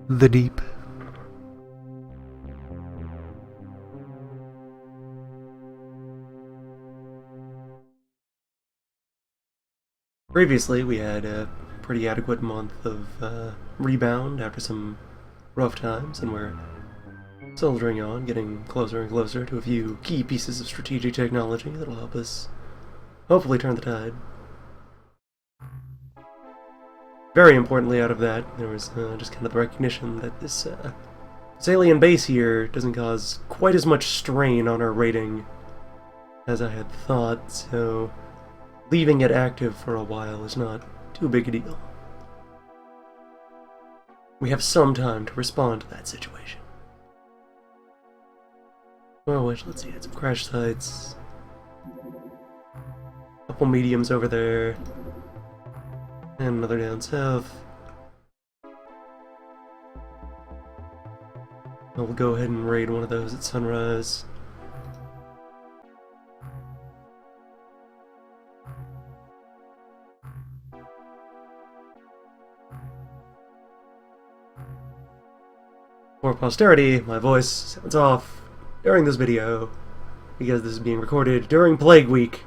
The Deep. Previously, we had a pretty adequate month of rebound after some rough times, and we're soldiering on, getting closer and closer to a few key pieces of strategic technology that'll help us hopefully turn the tide. Very importantly, out of that, there was just kind of the recognition that this alien base here doesn't cause quite as much strain on our rating as I had thought, so leaving it active for a while is not too big a deal. We have some time to respond to that situation. Well, let's see, had some crash sites. Couple mediums over there. And another down south. We'll go ahead and raid one of those at sunrise. For posterity, my voice sounds off during this video, because this is being recorded during Plague Week,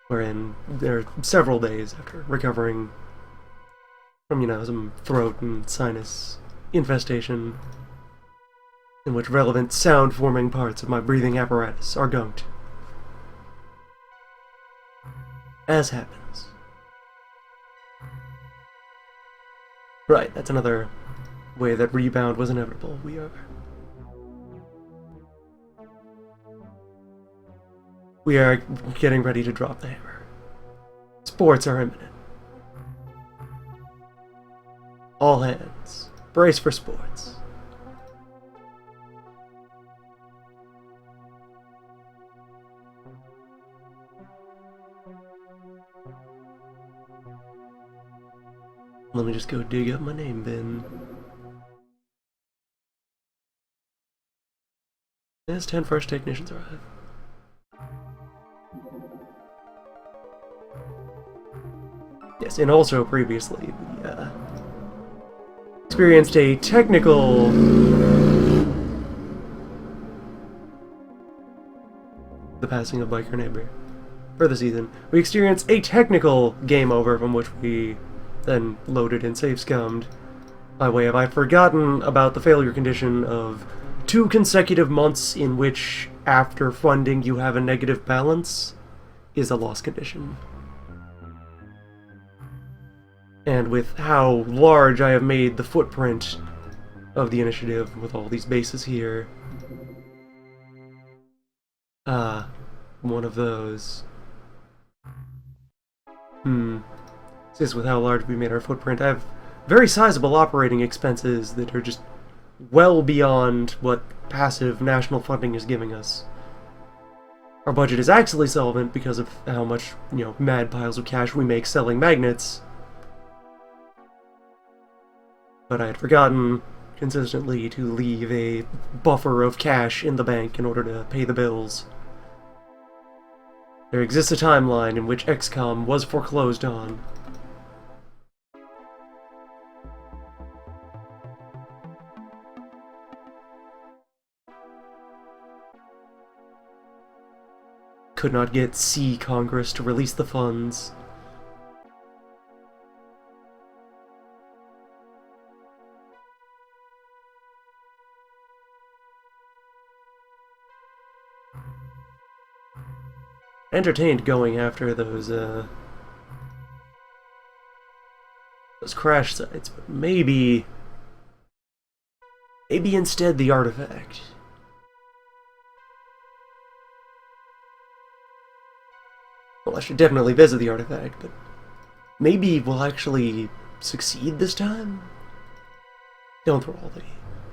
wherein there are several days after recovering from, some throat and sinus infestation, in which relevant sound-forming parts of my breathing apparatus are gunked. As happens. Right, that's another way that rebound was inevitable. We are getting ready to drop the hammer. Sports are imminent. All hands, brace for sports. Let me just go dig up my name bin. Yes, 10 first technicians arrive. Yes, and also previously, we experienced a technical... the passing of Biker Neighbor for the season. We experienced a technical game over from which we then loaded and save scummed by way of I've forgotten about the failure condition of 2 consecutive months in which, after funding, you have a negative balance, is a loss condition. And with how large I have made the footprint of the initiative with all these bases here, one of those. Just with how large we made our footprint, I have very sizable operating expenses that are just well beyond what passive national funding is giving us. Our budget is actually solvent because of how much, mad piles of cash we make selling magnets. But I had forgotten consistently to leave a buffer of cash in the bank in order to pay the bills. There exists a timeline in which XCOM was foreclosed on. Could not get C Congress to release the funds. Entertained going after those crash sites, but maybe instead the artifact. Well, I should definitely visit the artifact, but maybe we'll actually succeed this time? Don't throw all the...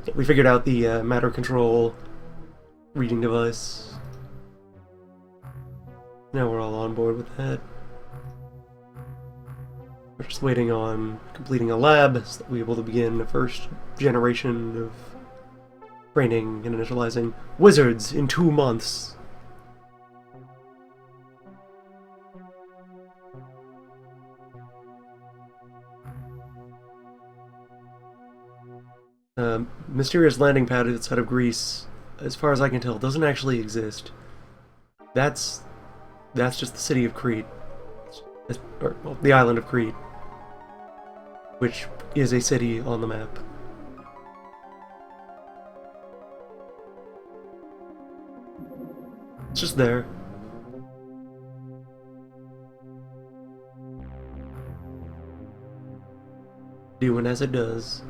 Yeah, we figured out the matter control reading device. Now we're all on board with that. We're just waiting on completing a lab so that we're able to begin the first generation of training and initializing wizards in 2 months. Mysterious landing pad outside of Greece, as far as I can tell, doesn't actually exist. That's just the city of Crete, or well, the island of Crete, which is a city on the map. It's just there. Doing as it does.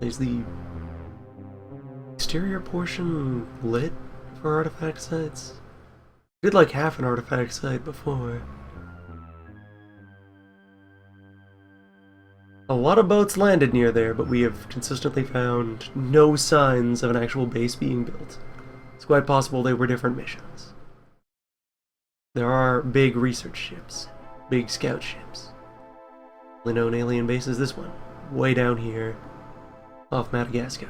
Is the exterior portion lit for artifact sites? I did like half an artifact site before. A lot of boats landed near there, but we have consistently found no signs of an actual base being built. It's quite possible they were different missions. There are big research ships, big scout ships. The known alien base is this one, way down here, off Madagascar.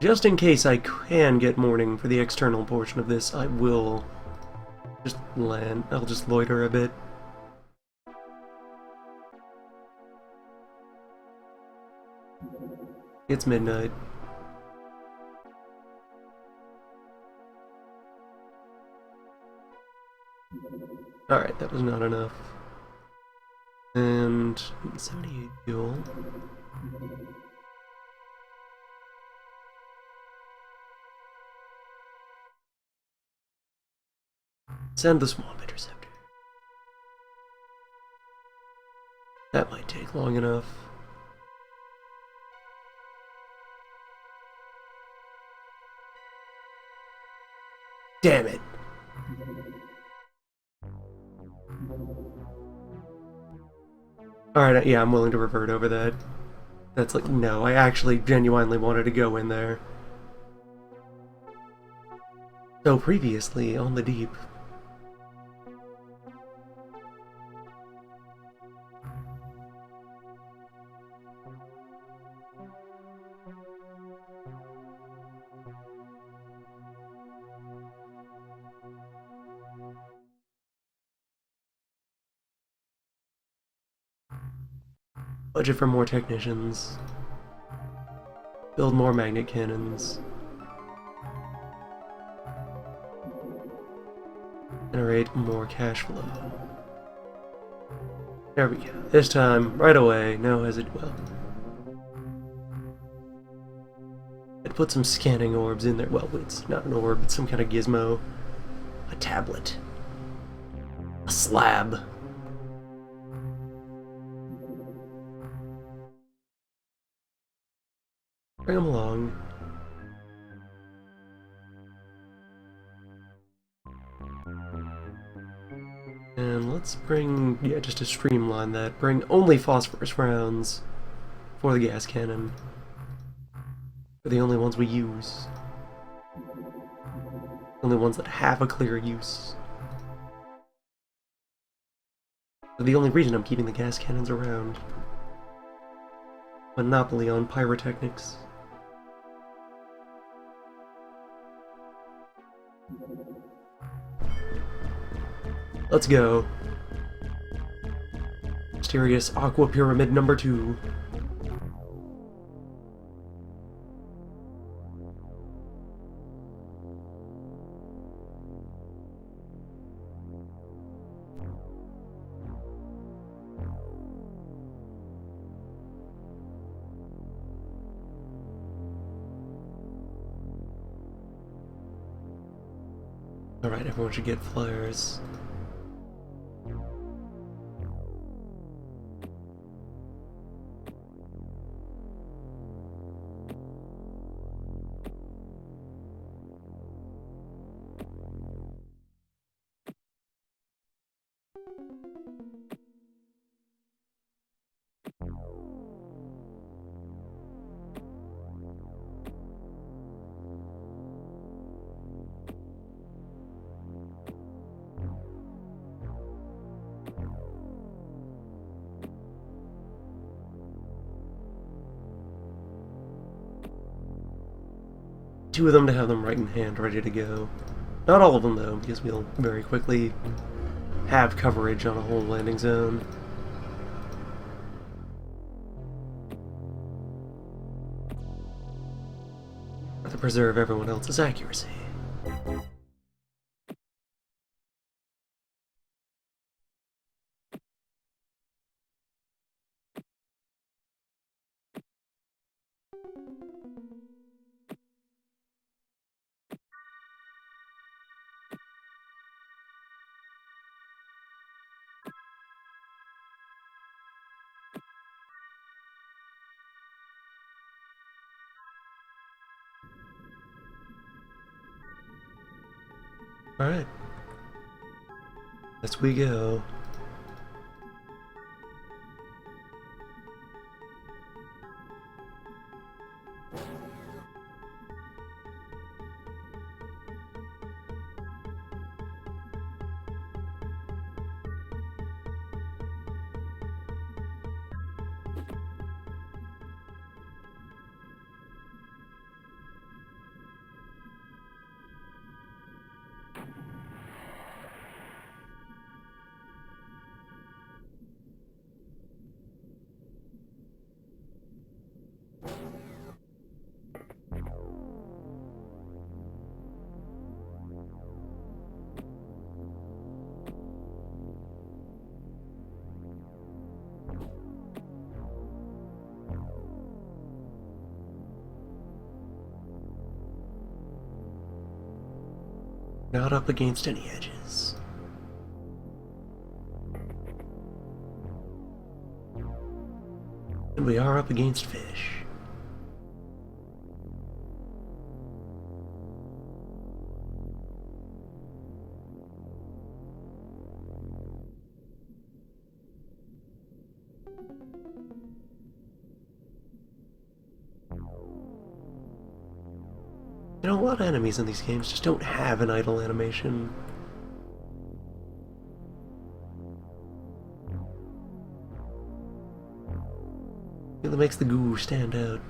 Just in case I can get morning for the external portion of this, I will just land. I'll just loiter a bit. It's midnight. Alright, that was not enough. And 78 fuel. Send the swamp interceptor. That might take long enough. Damn it! Alright, yeah, I'm willing to revert over that. That's like, no, I actually genuinely wanted to go in there. So previously, on the deep. Budget for more technicians. Build more magnet cannons. Generate more cash flow. There we go. This time, right away, no well. I'd put some scanning orbs in there. Well, it's not an orb, it's some kind of gizmo. A tablet. A slab. Bring them along. And let's bring, yeah, just to streamline that, bring only phosphorus rounds for the gas cannon. They're the only ones we use. Only ones that have a clear use. They're the only reason I'm keeping the gas cannons around. Monopoly on pyrotechnics. Let's go. Mysterious Aqua Pyramid number 2. Alright, everyone should get flares. 2 of them to have them right in hand, ready to go. Not all of them, though, because we'll very quickly have coverage on a whole landing zone. To preserve everyone else's accuracy. Alright. Let's we go. Not up against any edges. And we are up against fish. You know, a lot of enemies in these games just don't have an idle animation. It really makes the goo stand out.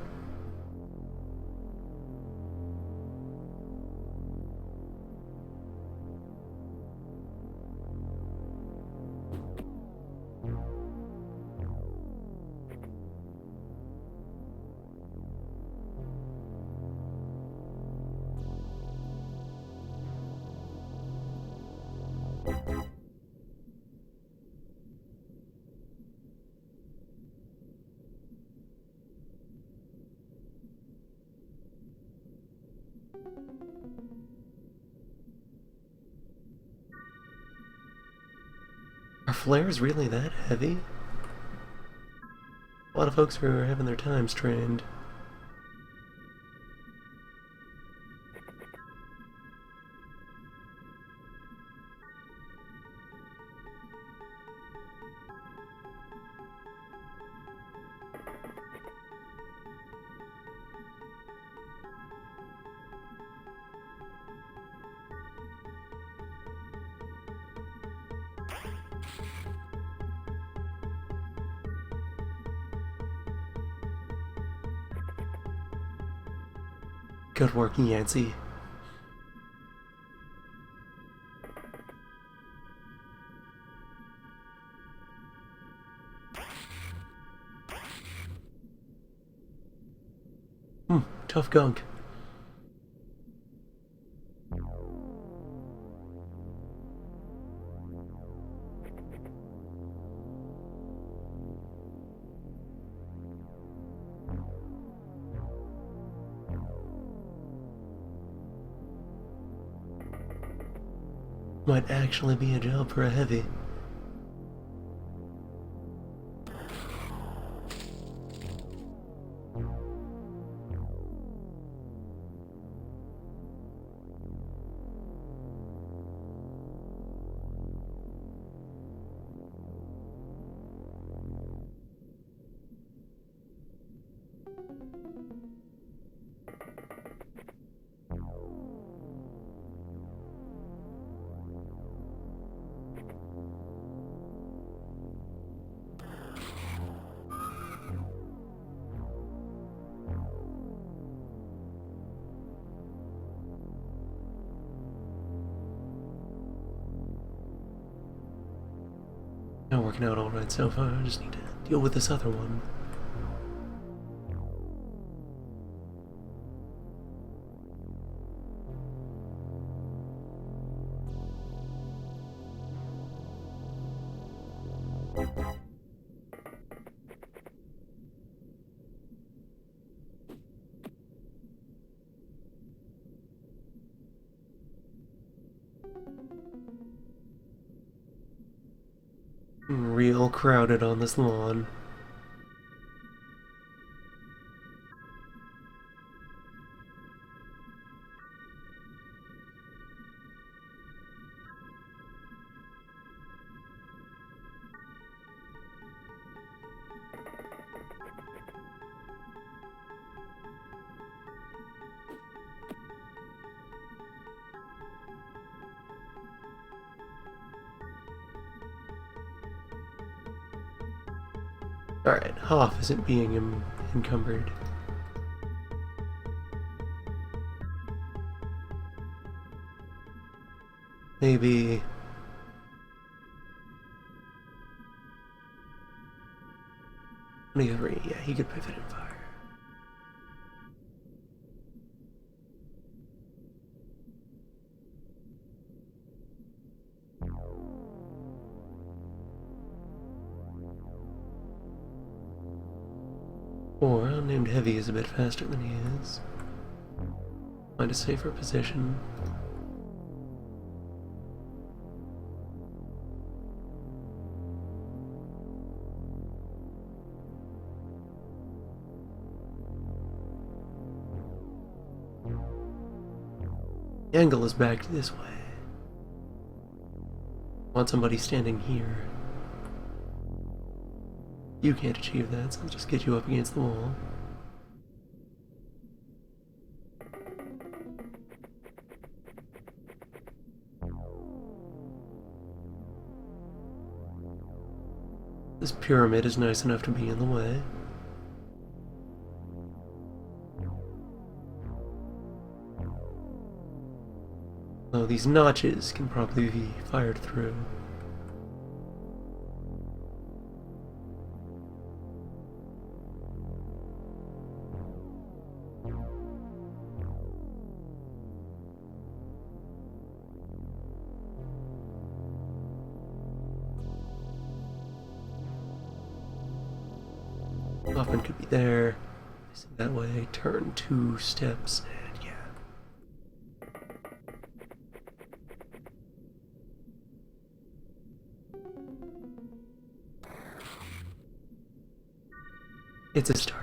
Are flares really that heavy? A lot of folks are having their times trained. Good work, Yancey. Tough gunk. Might actually be a job for a heavy. Not working out alright so far, I just need to deal with this other one. Real crowded on this lawn. Alright, Hoff isn't being encumbered. Maybe... yeah, he could pivot and fire. Or unnamed Heavy is a bit faster than he is. Find a safer position. The angle is back this way. Want somebody standing here. You can't achieve that, so I'll just get you up against the wall. This pyramid is nice enough to be in the way. Though these notches can probably be fired through. Hoffman could be there. Facing that way, turn 2 steps, and yeah. It's a start.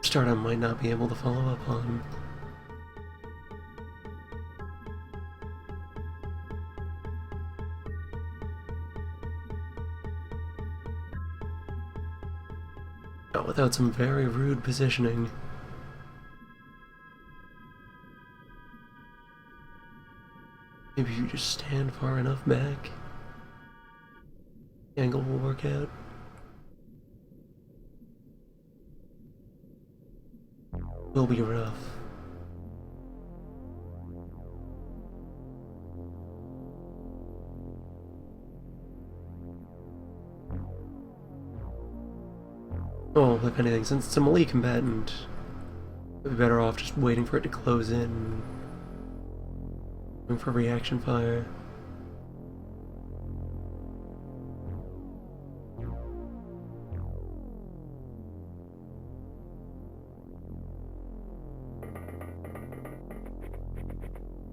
Start I might not be able to follow up on. Not without some very rude positioning. Maybe if you just stand far enough back, the angle will work out. Will be rough. Oh, if anything, since it's a melee combatant, we'd be better off just waiting for it to close in. Waiting for reaction fire.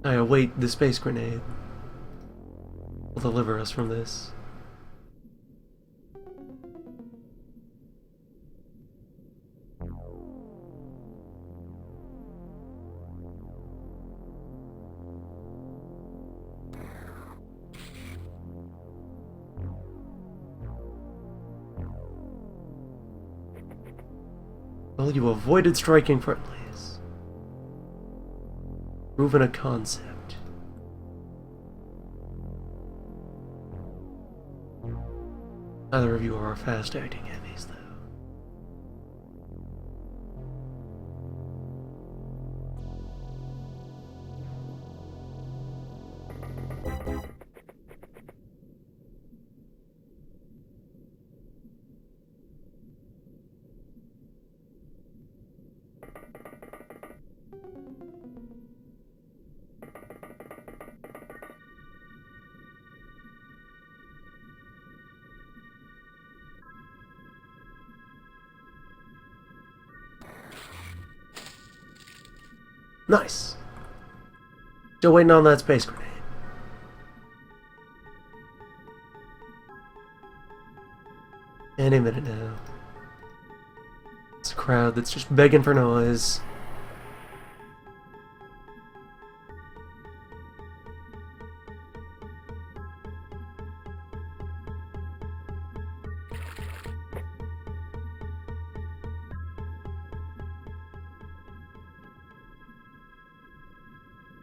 I await the space grenade. Will deliver us from this. Well, you avoided striking friendlies. Moving a concept. Neither of you are fast-acting heavies, though. Nice. Still waiting on that space grenade. Any minute now. It's a crowd that's just begging for noise.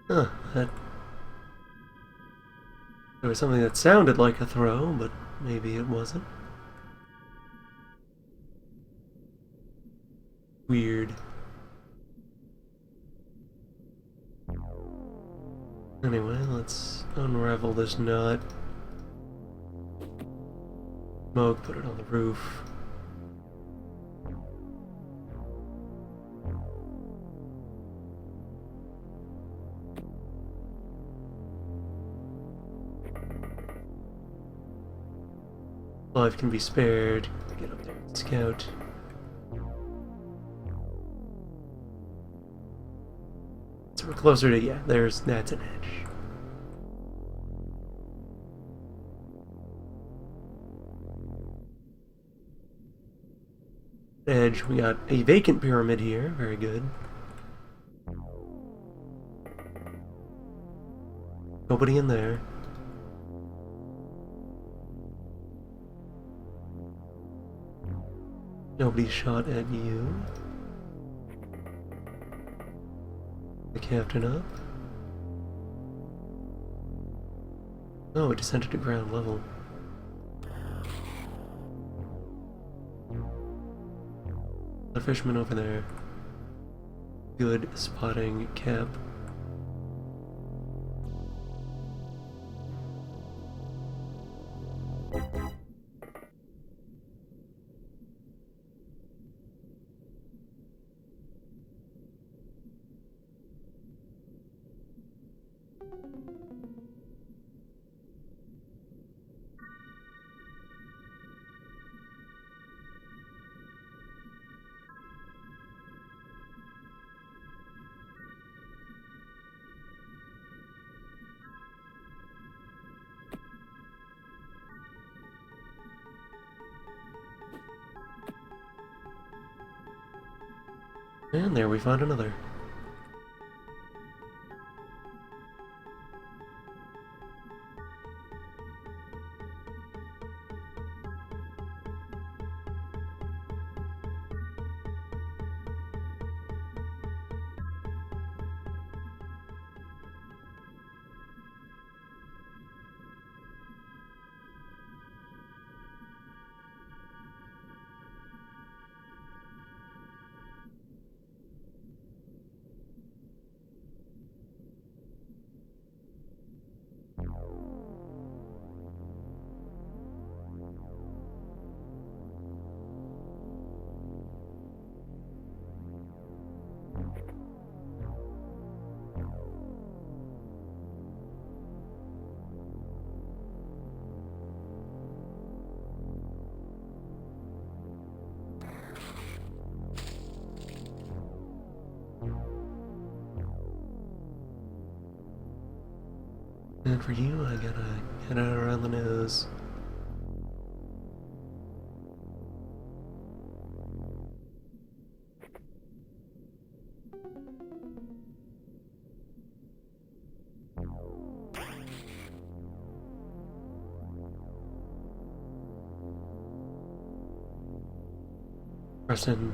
Huh, there was something that sounded like a throw, but maybe it wasn't. Weird. Anyway, let's unravel this nut. Smoke, put it on the roof. Life can be spared. Get up there and scout. So we're closer to, yeah, that's an edge. Edge, we got a vacant pyramid here, very good. Nobody in there. Nobody shot at you. The captain up. Oh, it descended to ground level. The fisherman over there. Good spotting, Cap. And there we find another. And for you, I gotta get out around the nose. Pressing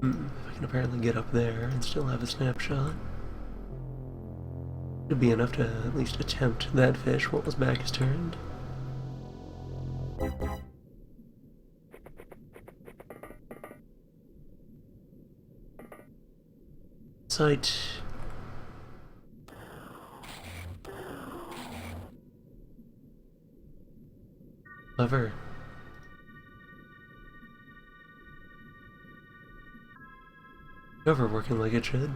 If I can apparently get up there and still have a snapshot. Should be enough to at least attempt that fish while his back is turned. Sight. Lever. Cover working like it should.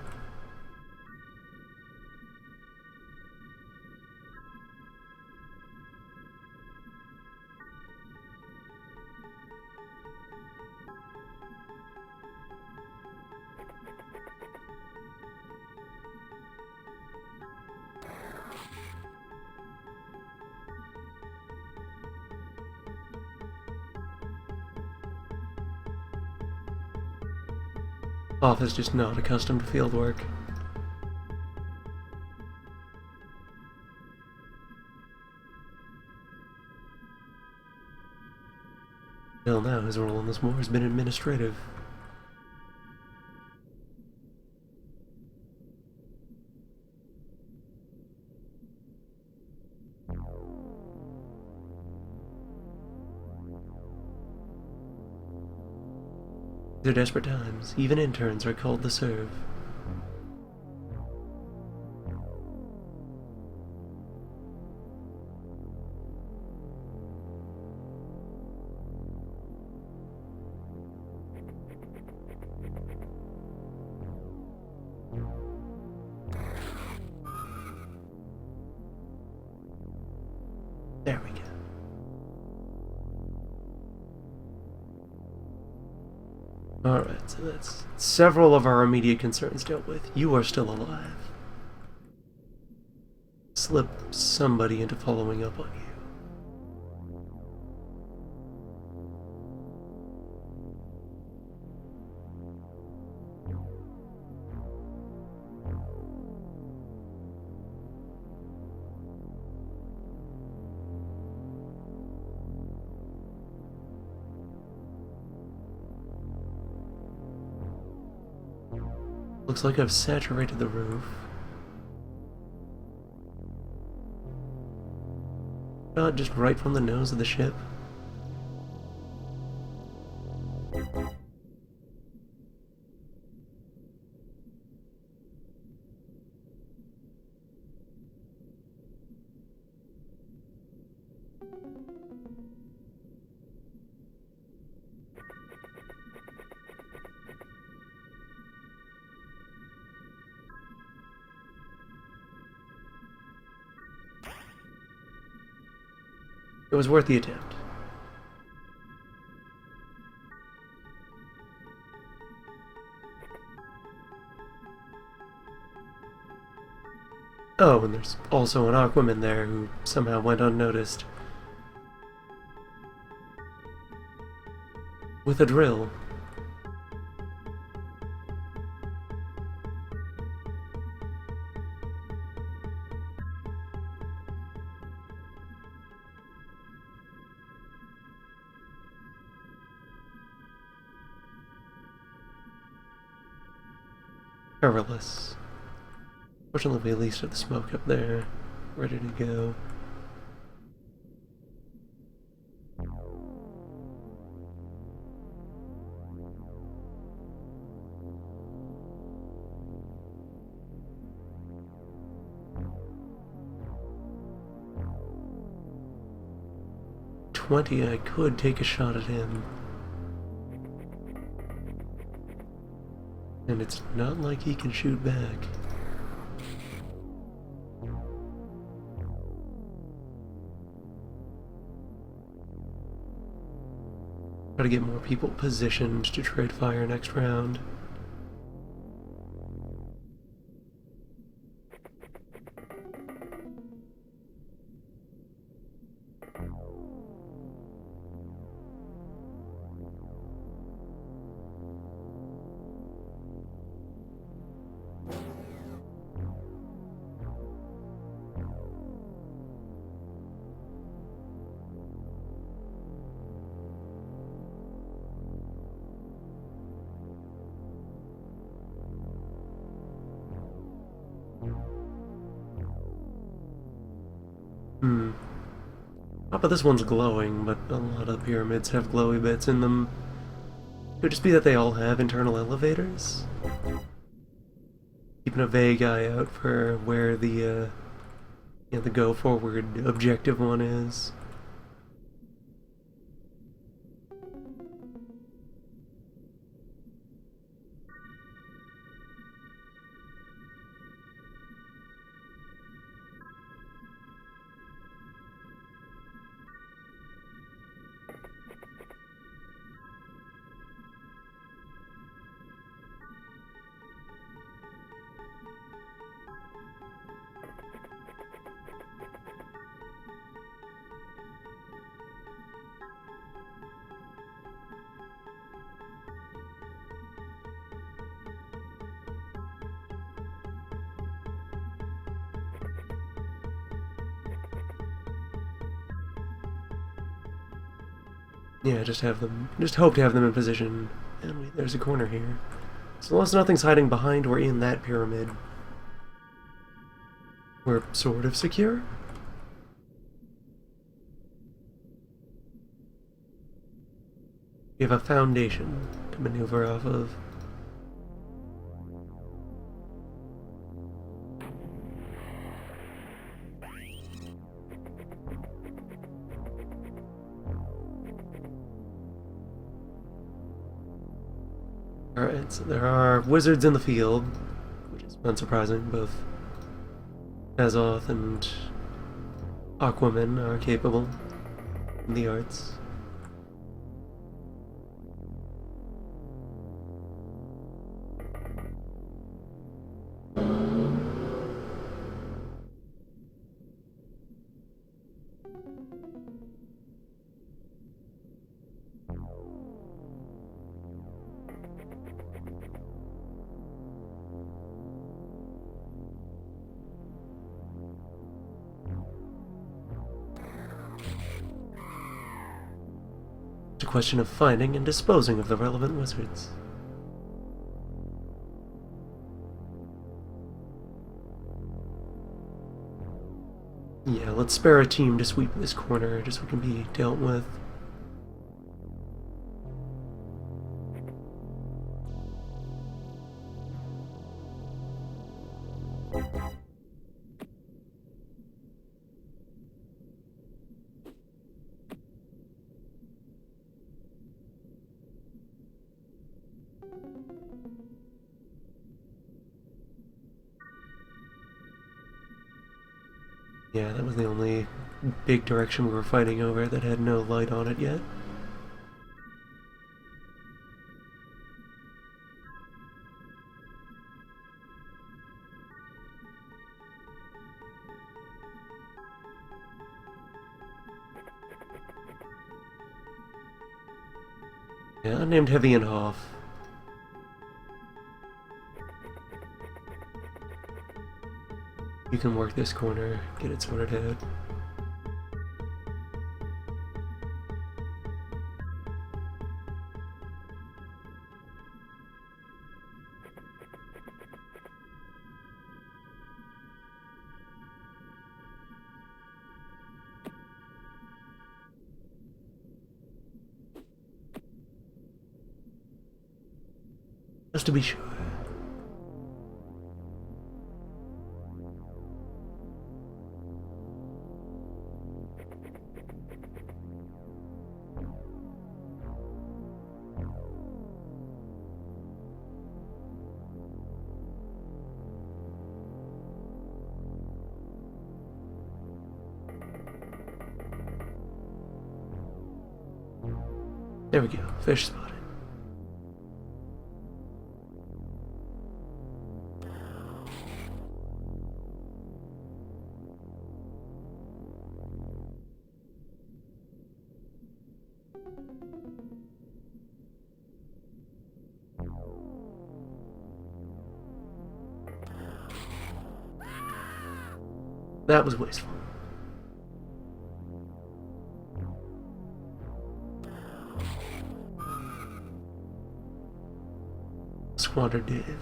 Off is just not accustomed to field work. Till now, his role on this war has been administrative. These are desperate times. Even interns are called to serve. There we go. Alright, so that's several of our immediate concerns dealt with. You are still alive. Slip somebody into following up on you. Looks like I've saturated the roof. Not just right from the nose of the ship. It was worth the attempt. Oh, and there's also an Aquaman there who somehow went unnoticed. With a drill. Perilous. Fortunately, we at least have the smoke up there, ready to go. I could take a shot at him. And it's not like he can shoot back. Try to get more people positioned to trade fire next round. Hmm. Top of this one's glowing, but a lot of pyramids have glowy bits in them. Could it just be that they all have internal elevators? Keeping a vague eye out for where the go forward objective one is. Yeah, just hope to have them in position. And wait, there's a corner here. So unless nothing's hiding behind or in that pyramid, we're sort of secure? We have a foundation to maneuver off of. Alright, so there are wizards in the field, which is unsurprising. Both Azoth and Aquaman are capable in the arts. It's a question of finding and disposing of the relevant wizards. Yeah, let's spare a team to sweep this corner just so it can be dealt with. Yeah, that was the only big direction we were fighting over that had no light on it yet. Yeah, named Heavy and Hoff. You can work this corner, get it sorted out. Just to be sure. There we go, fish spotted. That was wasteful. Squandered Dave.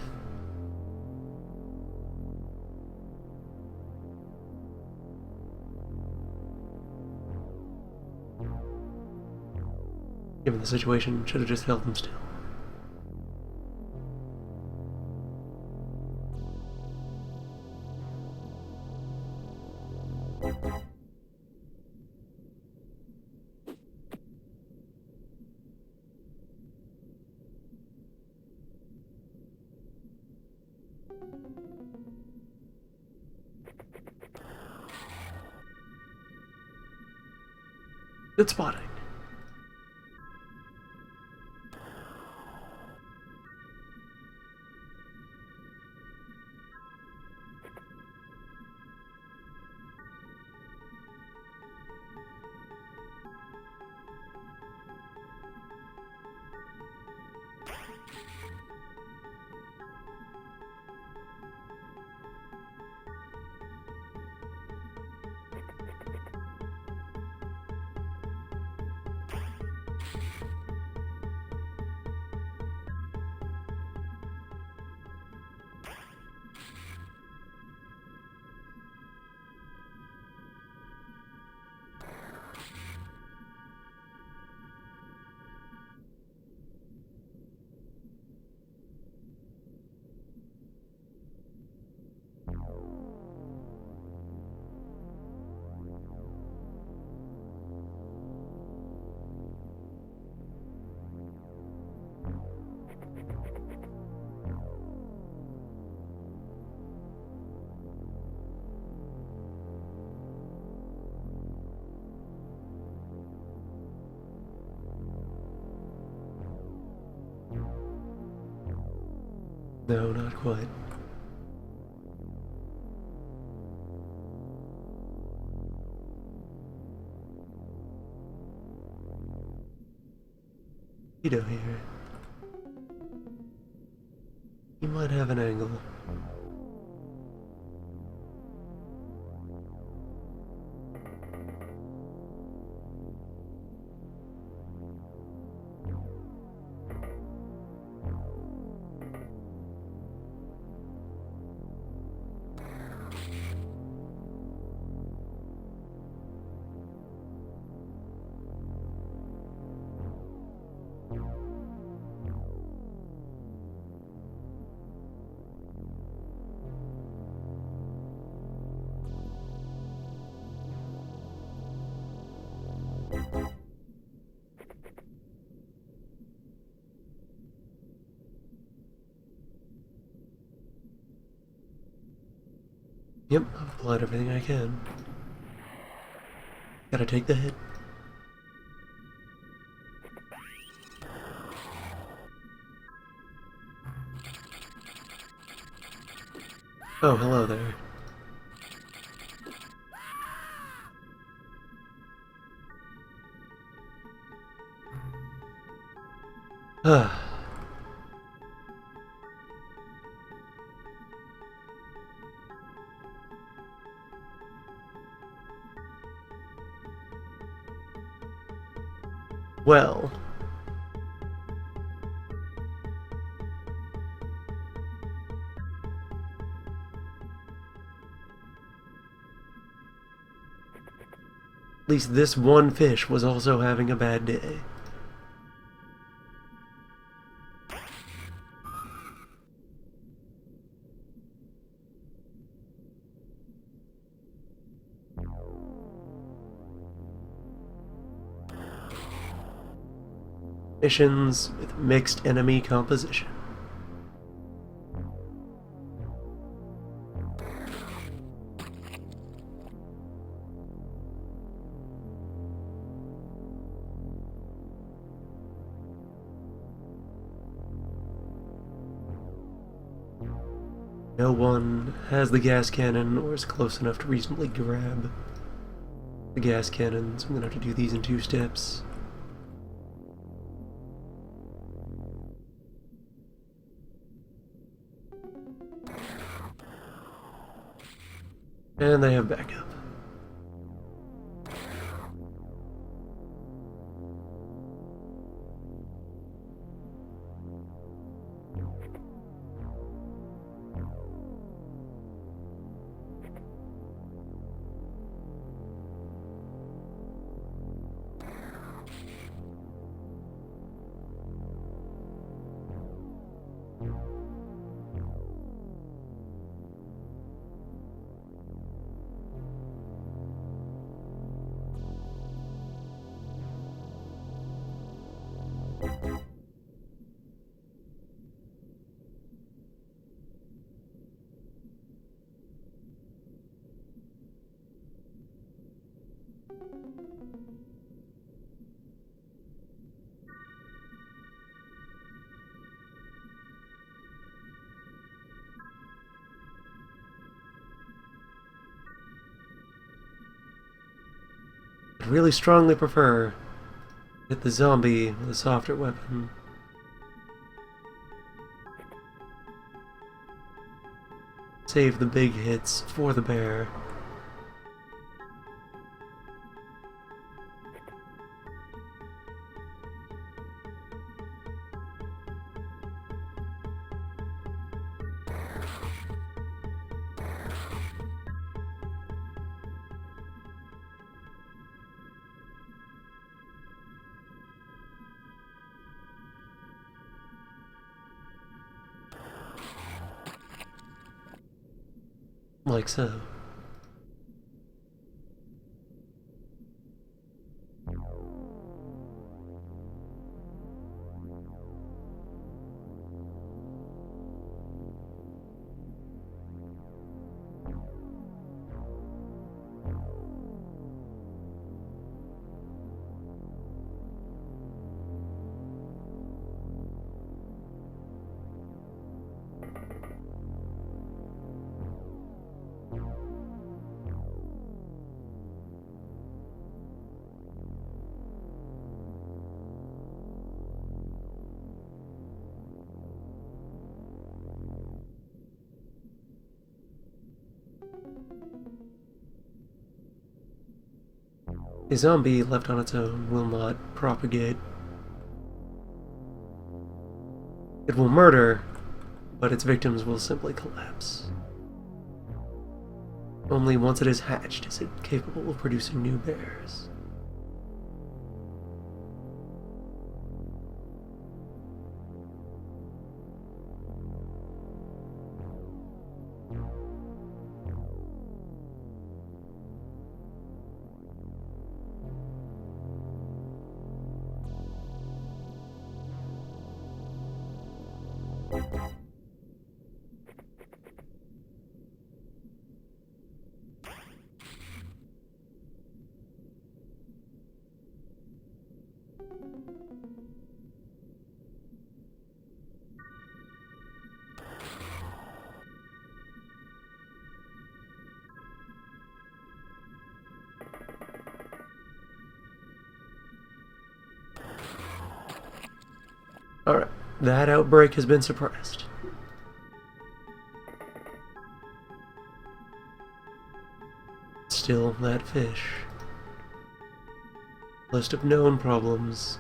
Given the situation, should have just held them still. Good spotting. No, not quite. Tito here. He might have an angle. Yep, I've applied everything I can. Gotta take the hit. Oh, hello there. Ah. Well. At least this one fish was also having a bad day. Missions with mixed enemy composition. No one has the gas cannon or is close enough to reasonably grab the gas cannons. I'm gonna have to do these in 2 steps. And they have backup. really strongly prefer hit the zombie with a softer weapon. Save the big hits for the bear. Like so. A zombie left on its own will not propagate. It will murder, but its victims will simply collapse. Only once it is hatched is it capable of producing new bears. Alright, that outbreak has been suppressed. Still, that fish. List of known problems.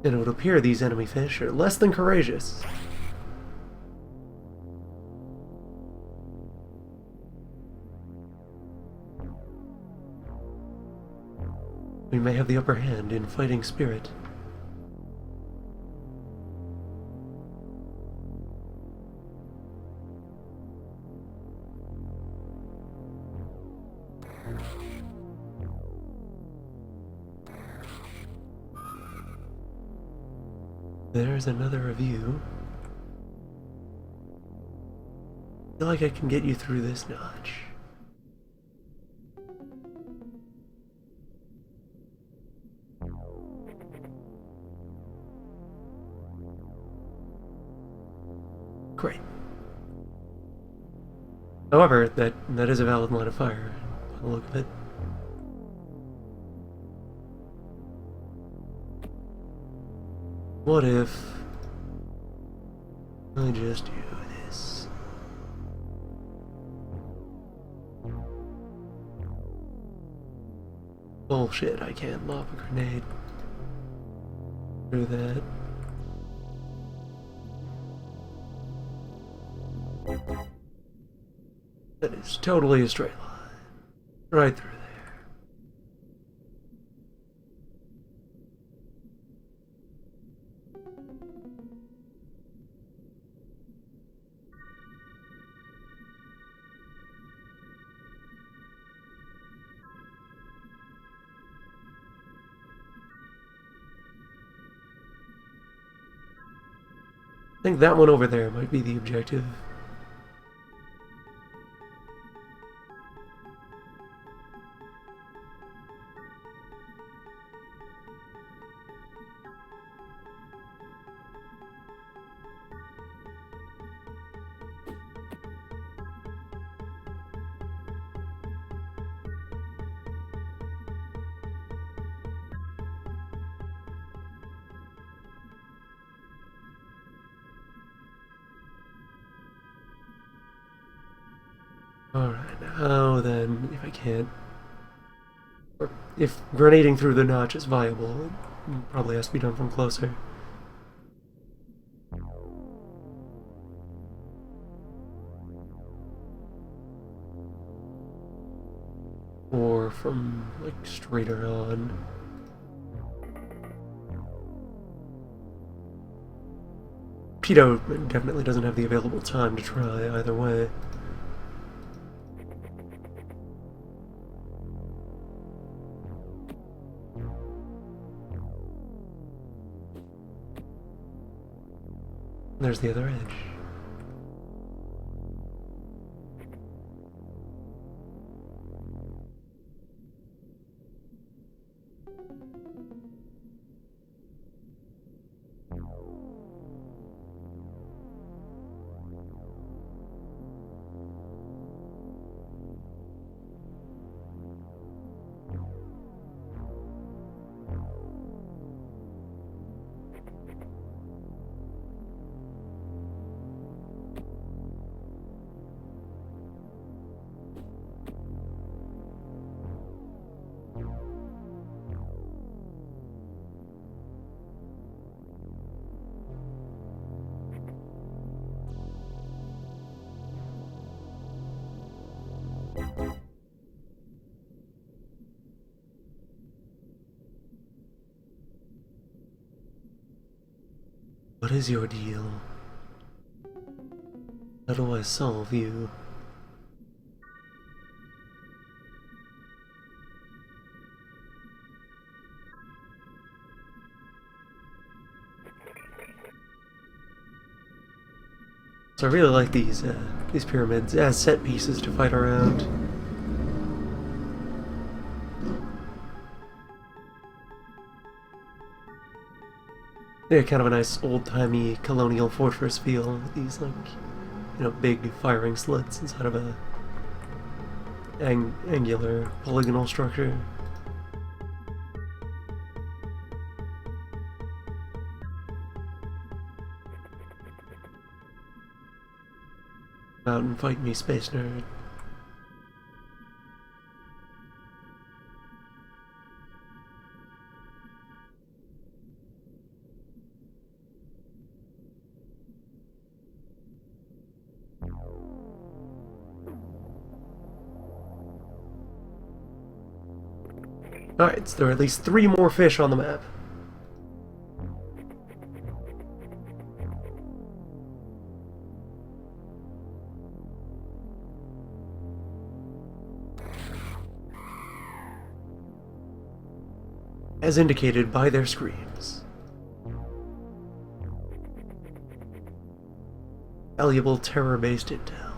And it would appear these enemy fish are less than courageous. We may have the upper hand in fighting spirit. There's another review. I feel like I can get you through this notch. Great. However, that is a valid line of fire, by the look of it. What if I just do this? Bullshit, I can't lob a grenade through that. That is totally a straight line. Right through there. think that one over there might be the objective. Alright, now then, if I can't... Or if grenading through the notch is viable, it probably has to be done from closer. Or from, like, straighter on. Pedo definitely doesn't have the available time to try either way. There's the other edge. What is your deal? How do I solve you? So I really like these pyramids as set pieces to fight around. They're kind of a nice old-timey colonial fortress feel with these, like, you know, big firing slits inside of a angular polygonal structure. Out and fight me, space nerd. Alright, so there are at least 3 more fish on the map. As indicated by their screams. Valuable terror-based intel.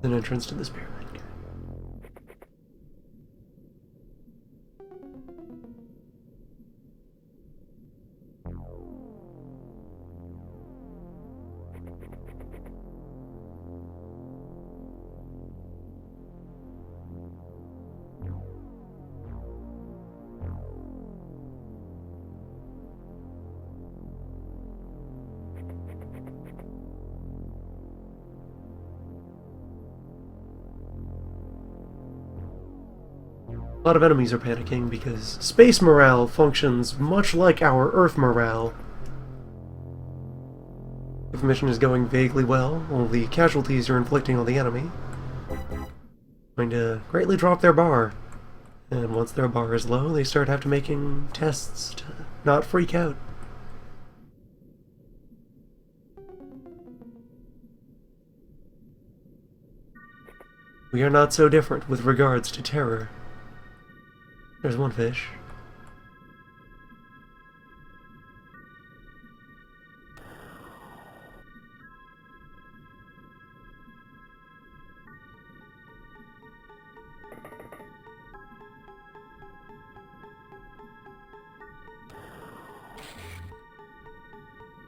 An entrance to this pyramid. A lot of enemies are panicking because space morale functions much like our Earth morale. If a mission is going vaguely well, all the casualties you're inflicting on the enemy going to greatly drop their bar. And once their bar is low, they start having to making tests to not freak out. We are not so different with regards to terror. There's one fish.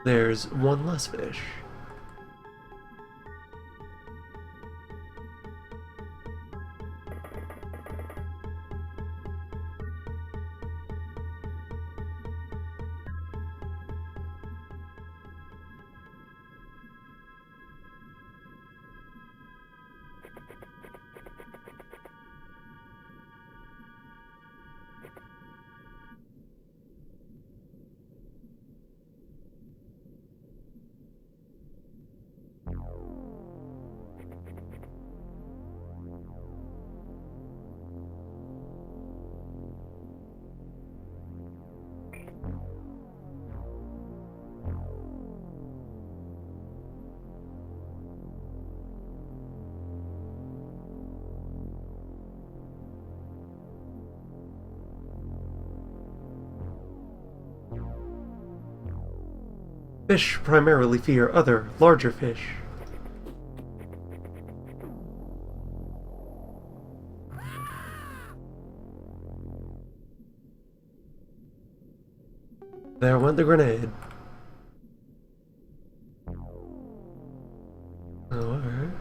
There's one less fish. Fish primarily fear other, larger fish. There went the grenade. However,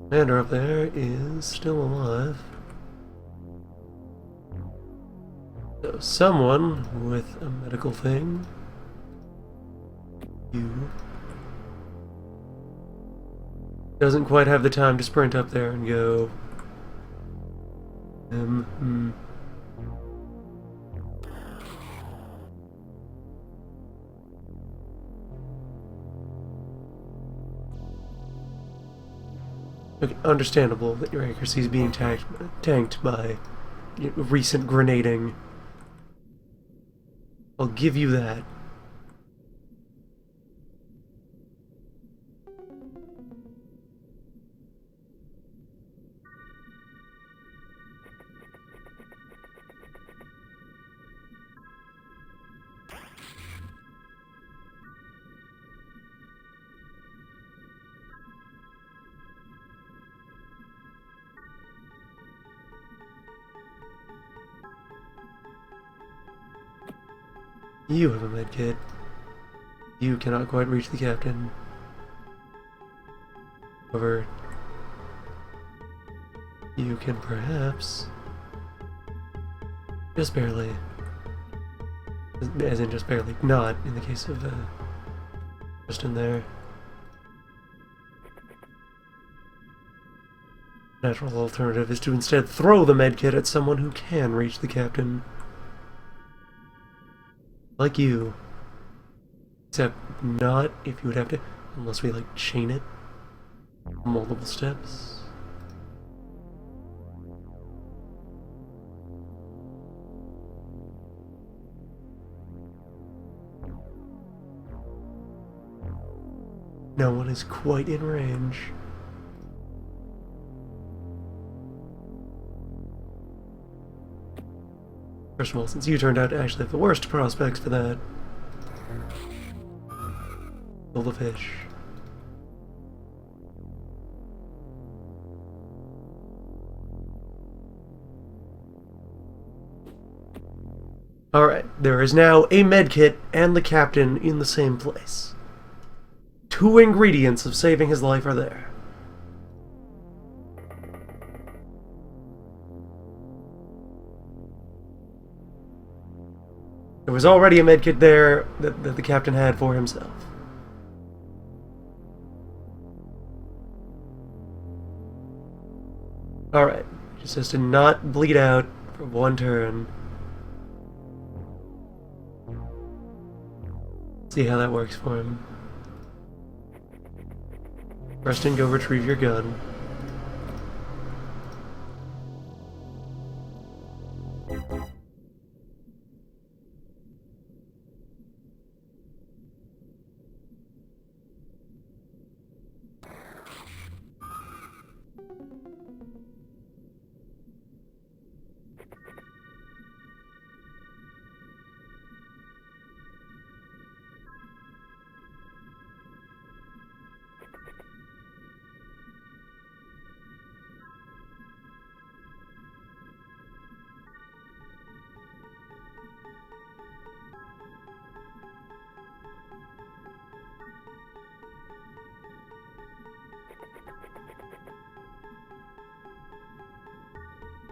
commander up there is still alive. So someone with a medical thing, you, doesn't quite have the time to sprint up there and go, Okay, understandable that your accuracy is being tanked by recent grenading. I'll give you that. You have a medkit. You cannot quite reach the captain. However, you can perhaps just barely, as in just barely, not in the case of just in there. Natural alternative is to instead throw the medkit at someone who can reach the captain. Like you. Except not if you would have to, unless we like chain it multiple steps. No one is quite in range. First of all, since you turned out to actually have the worst prospects for that, kill the fish. Alright, there is now a medkit and the captain in the same place. 2 ingredients of saving his life are there. There was already a medkit there that the captain had for himself. Alright, just has to not bleed out for 1 turn. See how that works for him. Preston, go retrieve your gun.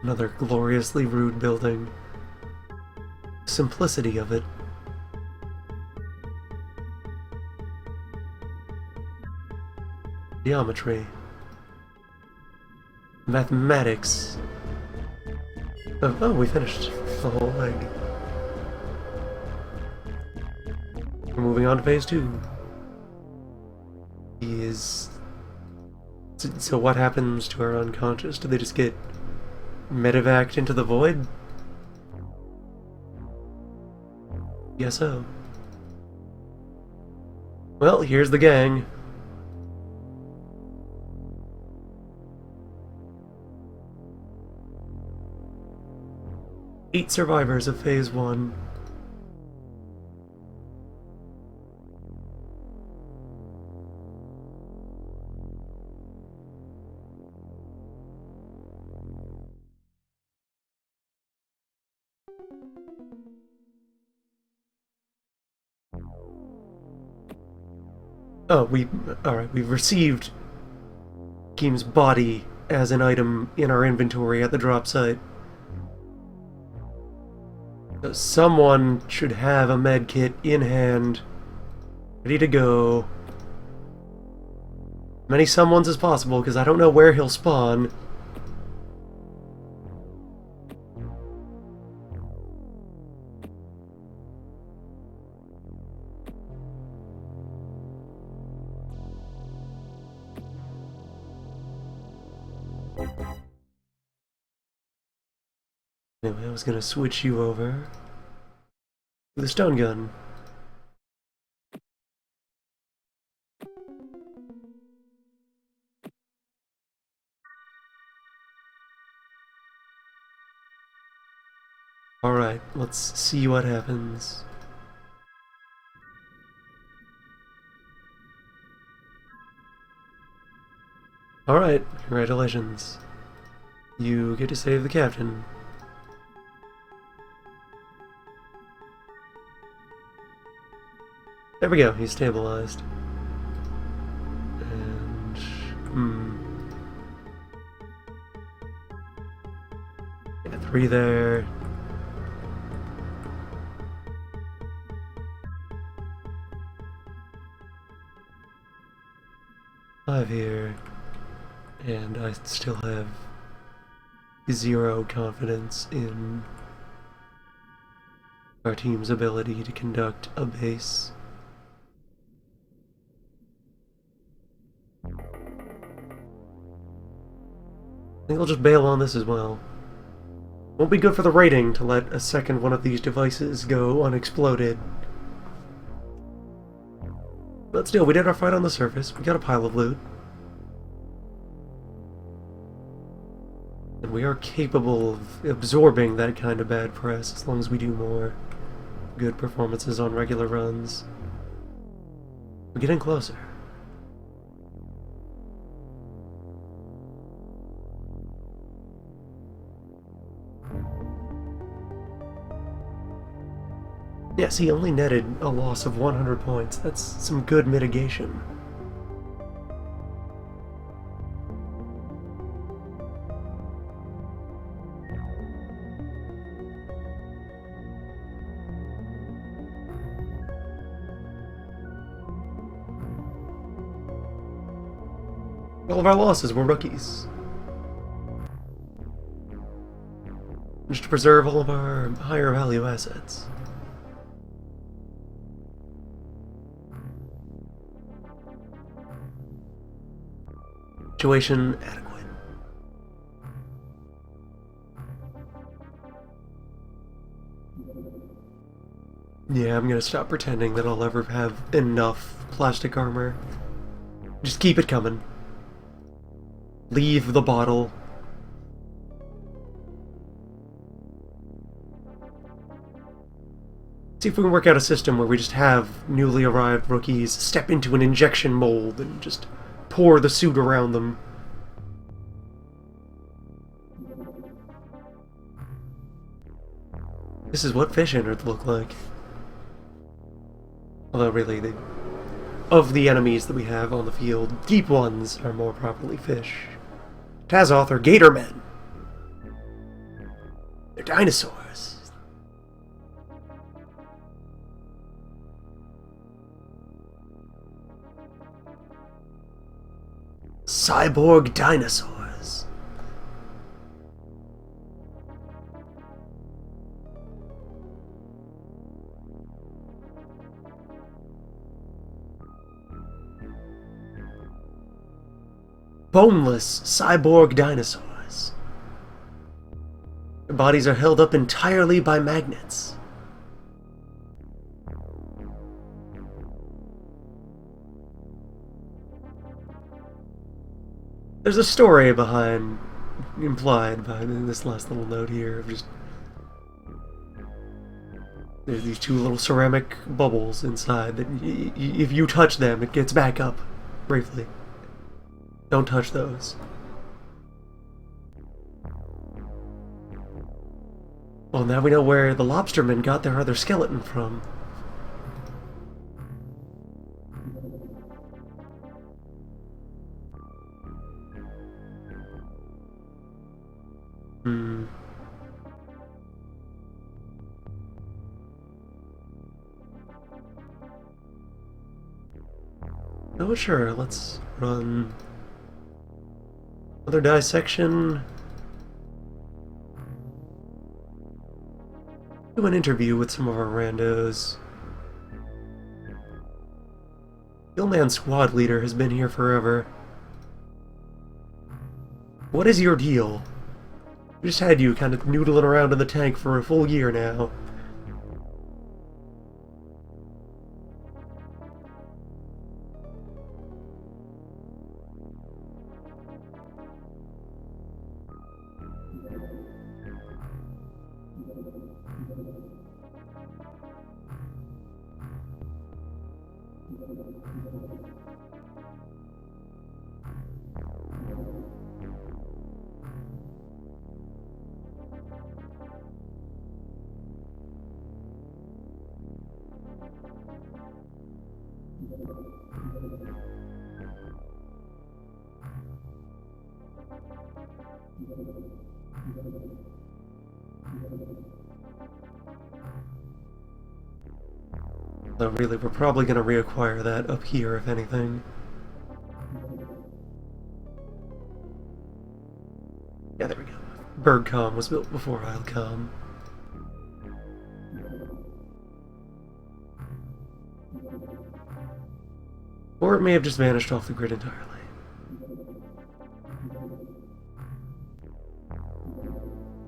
Another gloriously rude building. Simplicity of it. Geometry. Mathematics. Oh, we finished the whole leg. We're moving on to phase 2. So what happens to our unconscious? Do they just get medevaced into the void? Guess so. Well, here's the gang. Eight survivors of phase 1. Oh, alright, we've received Keem's body as an item in our inventory at the drop site. So someone should have a med kit in hand, ready to go. Many someones as possible, because I don't know where he'll spawn. Anyway, I was gonna switch you over to the stun gun. Alright, let's see what happens. Alright, congratulations. You get to save the captain. There we go, he's stabilized. And... yeah, 3 there. Five here. And I still have 0 confidence in our team's ability to conduct a base. I think I'll just bail on this as well. Won't be good for the rating to let a second one of these devices go unexploded. But still, we did our fight on the surface. We got a pile of loot. And we are capable of absorbing that kind of bad press as long as we do more good performances on regular runs. We're getting closer. Yes, he only netted a loss of 100 points. That's some good mitigation. All of our losses were rookies. Just to preserve all of our higher value assets. Situation adequate. Yeah, I'm gonna stop pretending that I'll ever have enough plastic armor. Just keep it coming. Leave the bottle. See if we can work out a system where we just have newly arrived rookies step into an injection mold and just pour the suit around them. This is what fish innards look like. Although really, of the enemies that we have on the field, deep ones are more properly fish. Tazoth are gator men. dinosaurs. Cyborg dinosaurs. Boneless cyborg dinosaurs. Their bodies are held up entirely by magnets. There's a story implied by this last little note here of just... There's these two little ceramic bubbles inside that if you touch them, it gets back up briefly. Don't touch those. Well, now we know where the lobstermen got their other skeleton from. Oh, sure, let's run another dissection. Do an interview with some of our randos. Gillman squad leader has been here forever. What is your deal? We just had you kind of noodling around in the tank for a full year now. Though really, we're probably going to reacquire that up here, if anything. Yeah, there we go. Bergcom was built before Islecom. Or it may have just vanished off the grid entirely.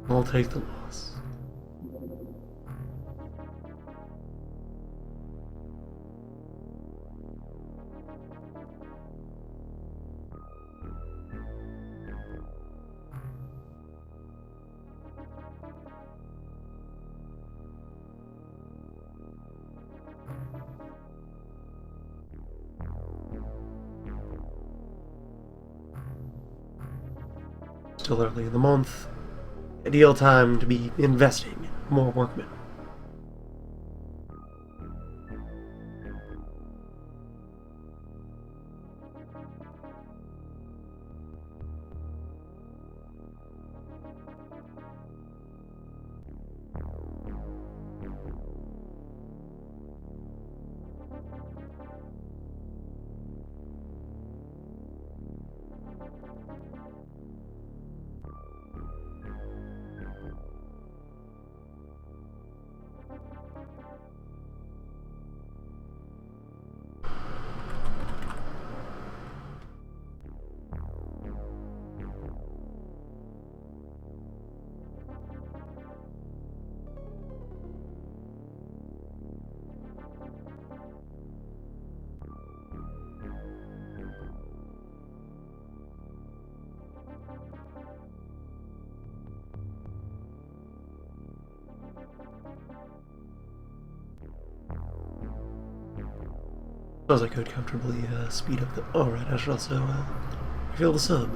I'll take the loss. Still early in the month. Ideal time to be investing in more workmen. Suppose I could comfortably speed up the... Oh, right, I should also refill the sub.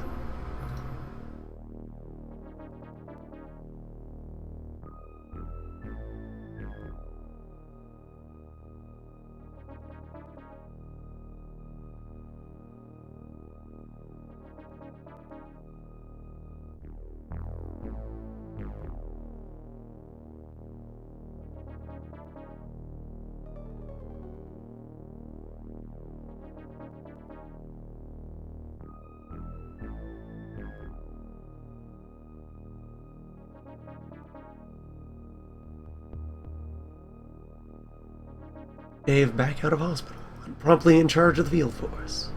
Dave back out of hospital and promptly in charge of the field force.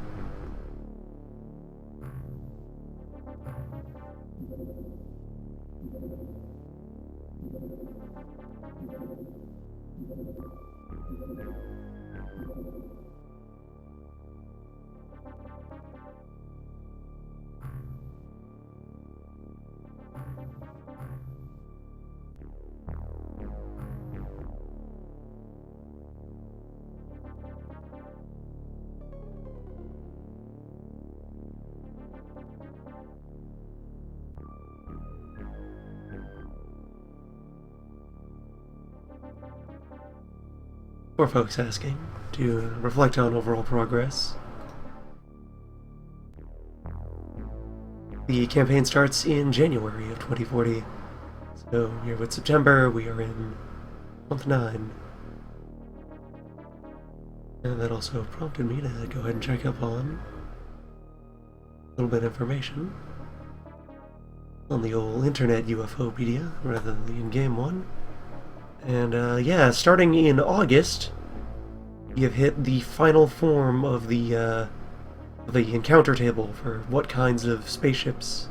For folks asking to reflect on overall progress, the campaign starts in January of 2040. So here with September, we are in month 9. And that also prompted me to go ahead and check up on a little bit of information on the old internet UFOpedia rather than the in-game one. And yeah, starting in August, you have hit the final form of the encounter table for what kinds of spaceships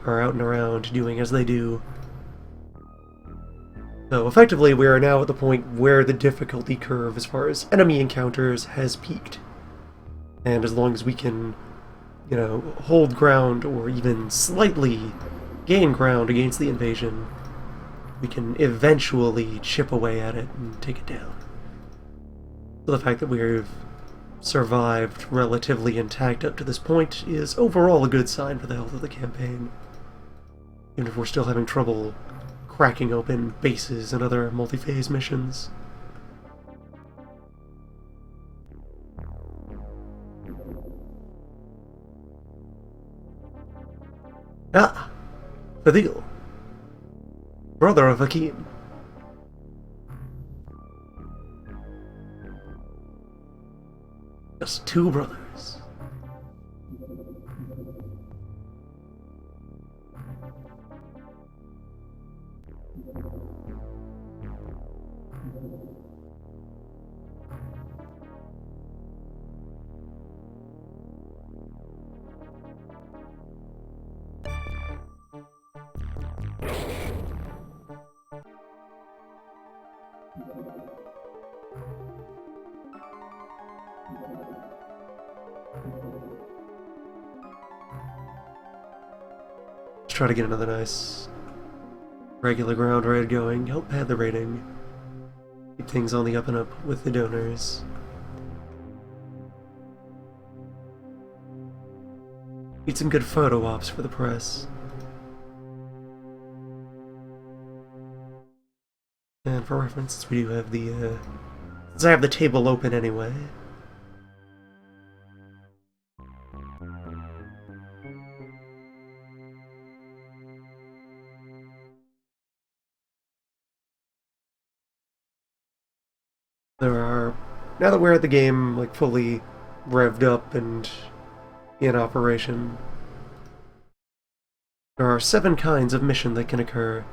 are out and around doing as they do. So effectively, we are now at the point where the difficulty curve as far as enemy encounters has peaked. And as long as we can, you know, hold ground or even slightly gain ground against the invasion, we can eventually chip away at it and take it down. So the fact that we've survived relatively intact up to this point is overall a good sign for the health of the campaign. Even if we're still having trouble cracking open bases and other multi-phase missions. Ah! Fadil! Brother of Hakim. Just 2 brothers. Let's try to get another nice regular ground raid going, help pad the rating, keep things on the up and up with the donors. Need some good photo ops for the press. And for reference, we do have the, since I have the table open anyway, there are, now that we're at the game, like, fully revved up and in operation, there are 7 kinds of mission that can occur.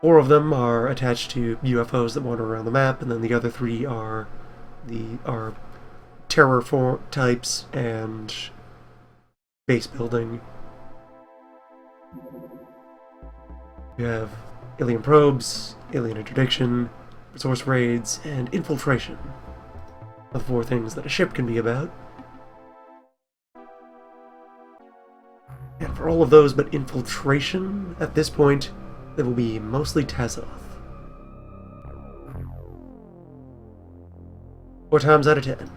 4 of them are attached to UFOs that wander around the map, and then the other 3 are terror types and base building. You have alien probes, alien interdiction, resource raids, and infiltration. The 4 things that a ship can be about. And for all of those but infiltration, at this point, it will be mostly Tazoth. 4 times out of 10.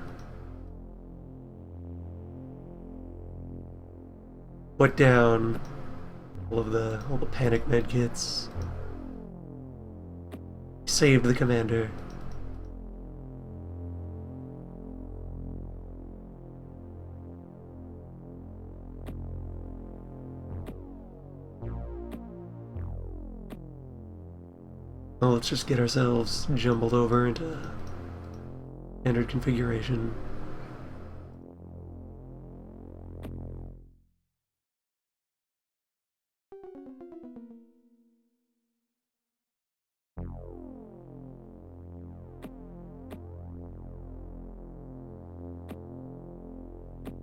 Put down all the panic medkits. Saved the commander. Well, let's just get ourselves jumbled over into standard configuration.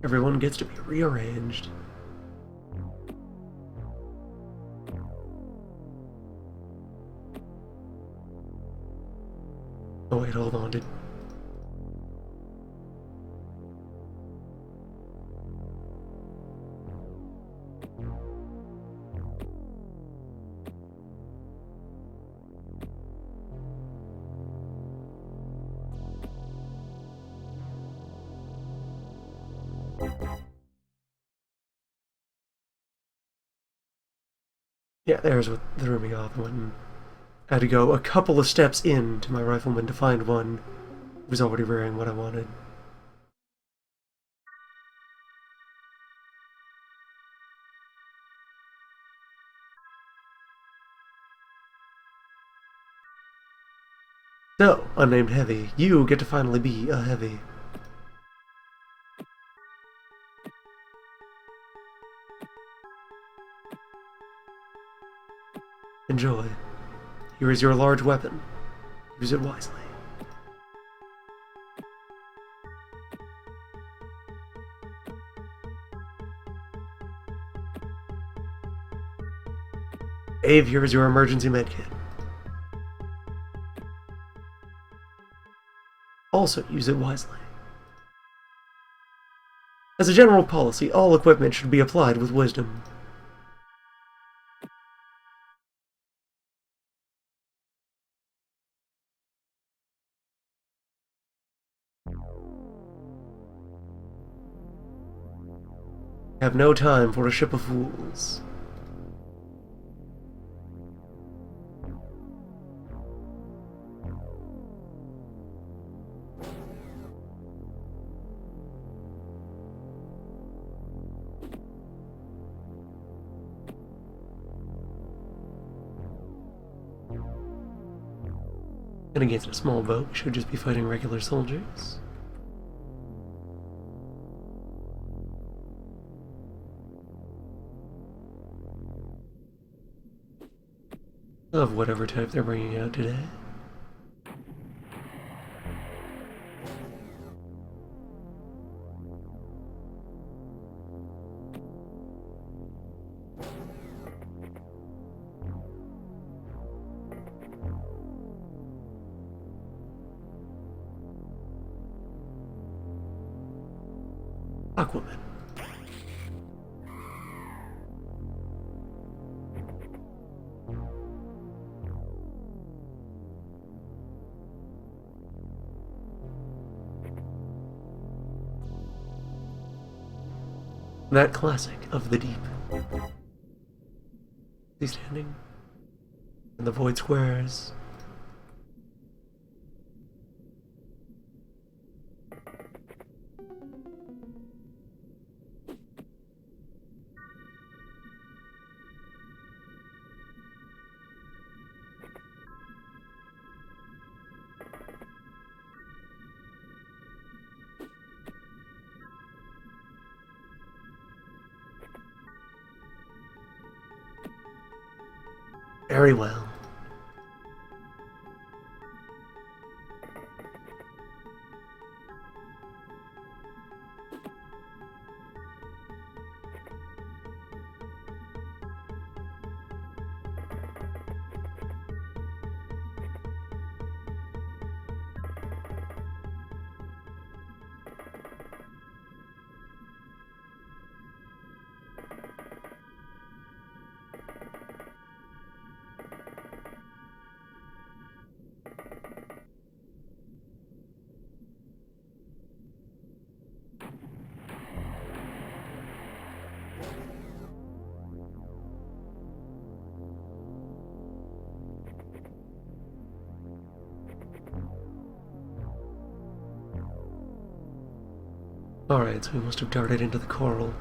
Everyone gets to be rearranged. Oh wait, hold on, dude. Yeah, there's what threw me off when I had to go a couple of steps in to my rifleman to find one who was already wearing what I wanted. So, unnamed Heavy, you get to finally be a Heavy. Enjoy. Here is your large weapon. Use it wisely. Ave, here is your emergency medkit. Also, use it wisely. As a general policy, all equipment should be applied with wisdom. Have no time for a ship of fools. And against a small boat, we should just be fighting regular soldiers. Of whatever type they're bringing out today. Aquaman. That classic of the deep. He's standing in the void squares. Very well. Alright, so we must have darted into the coral.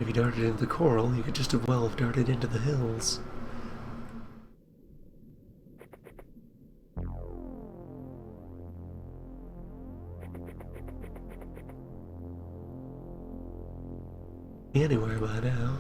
If you darted into the coral, you could just as well have darted into the hills. Anywhere by now.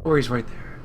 Or he's right there.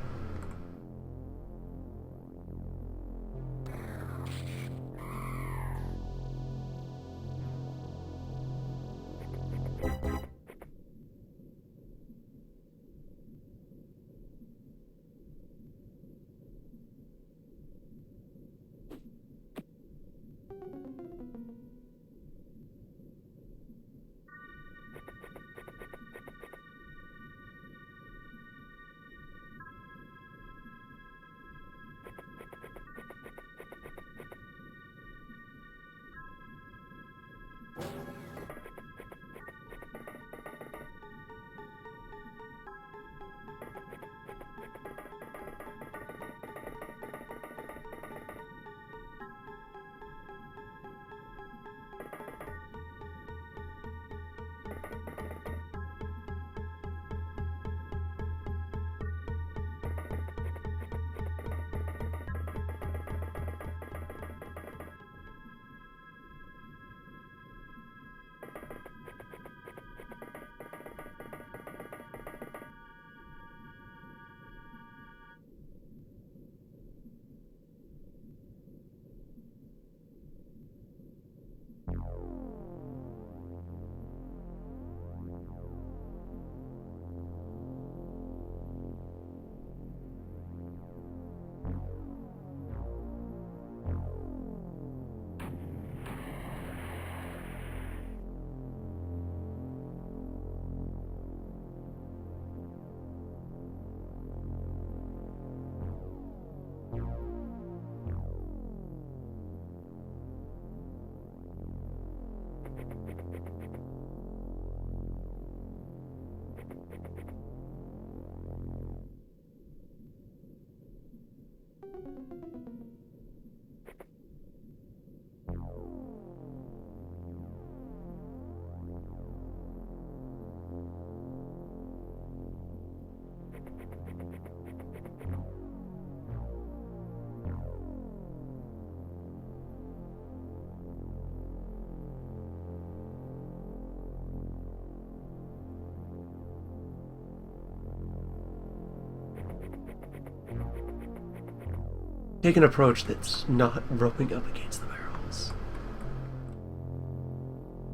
Take an approach that's not roping up against the barrels.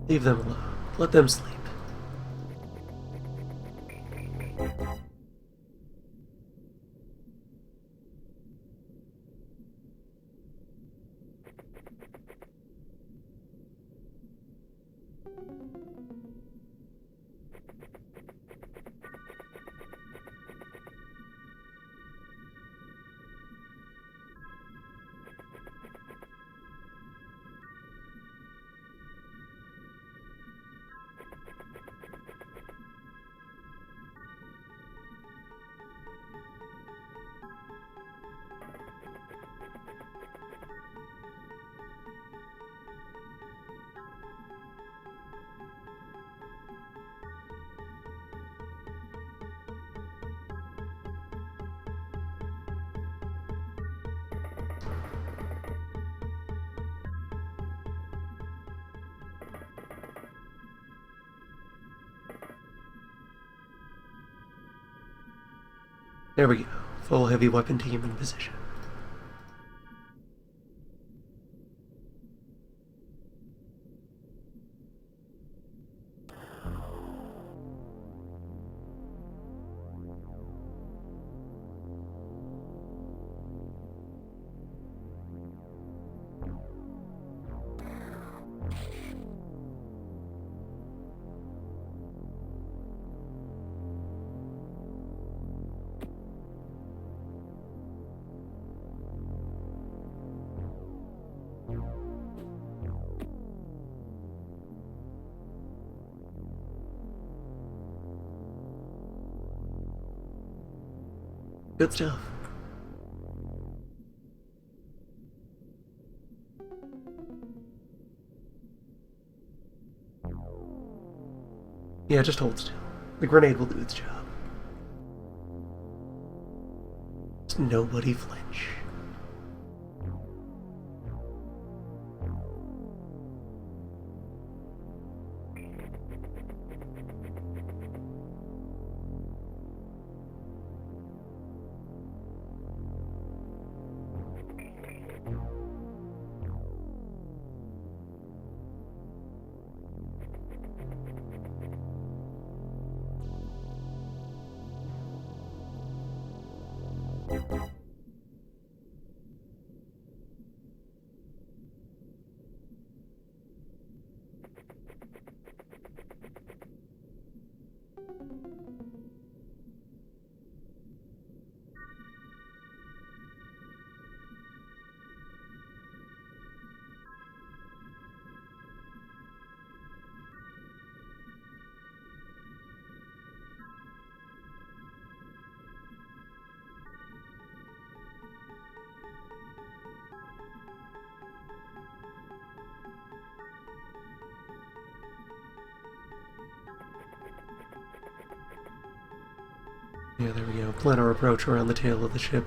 Leave them alone. Let them sleep. There we go. Full heavy weapon team in position. Good stuff. Yeah, just hold still. The grenade will do its job. Just nobody flinch. Yeah, there we go. Plan our approach around the tail of the ship.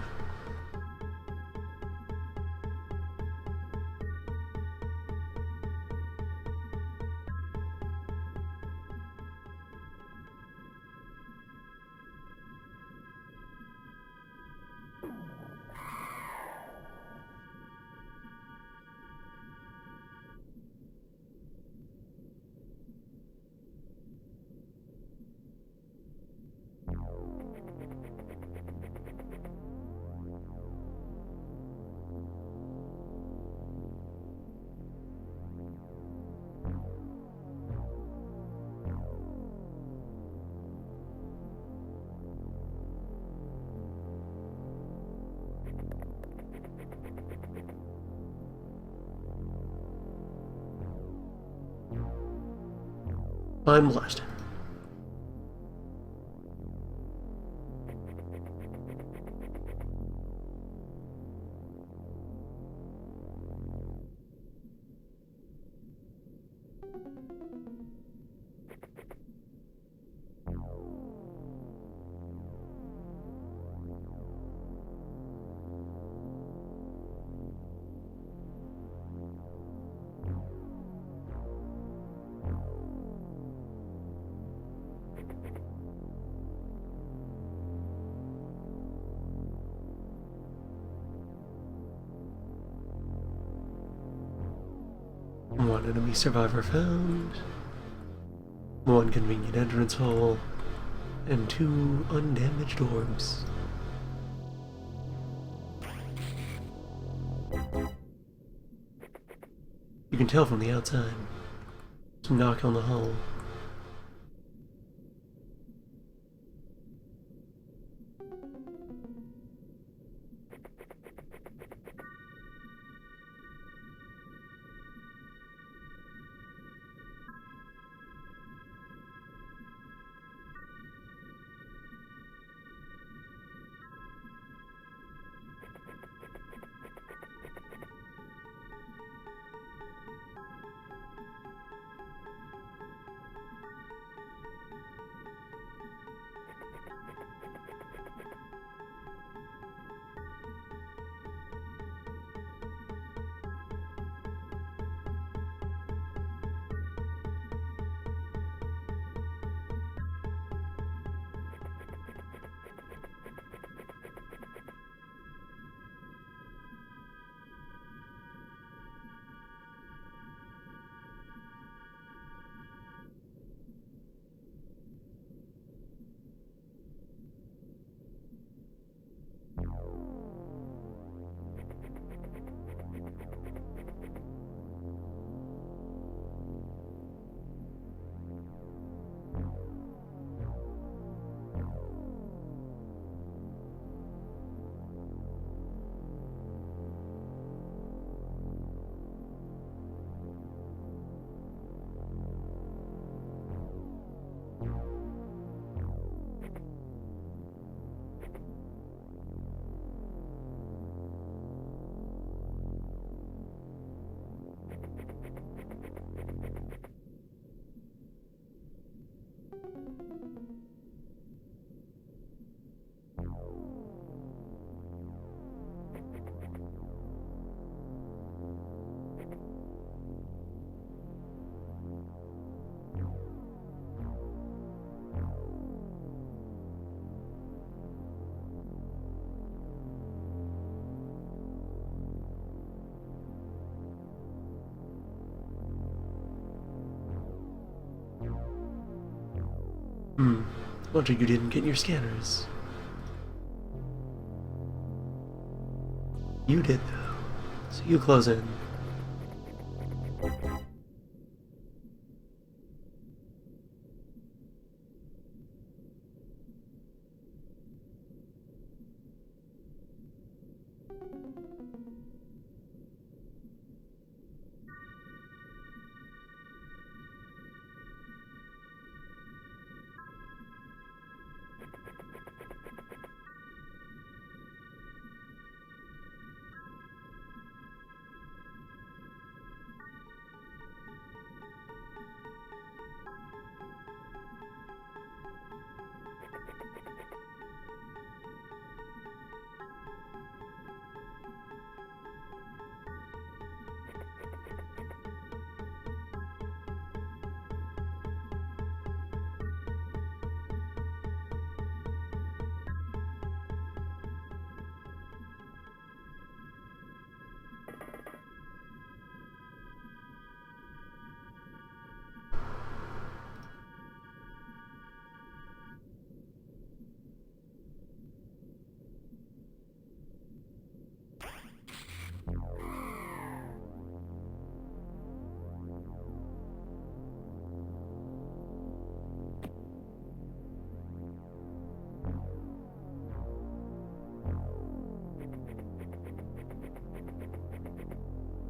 I'm blessed. One enemy survivor found, one convenient entrance hole, and 2 undamaged orbs. You can tell from the outside. Some knock on the hull. Wonder you didn't get your scanners. You did, though. So you close in.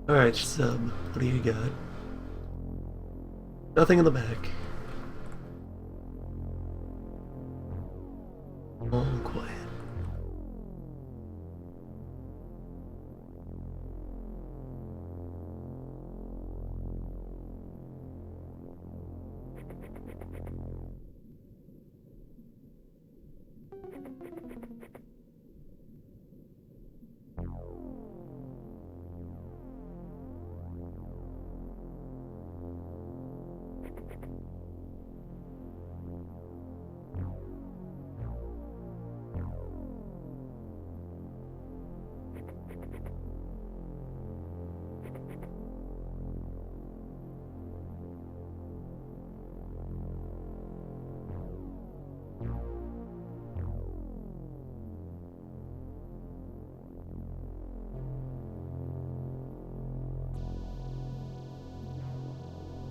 Alright, sub. What do you got? Nothing in the back. All quiet.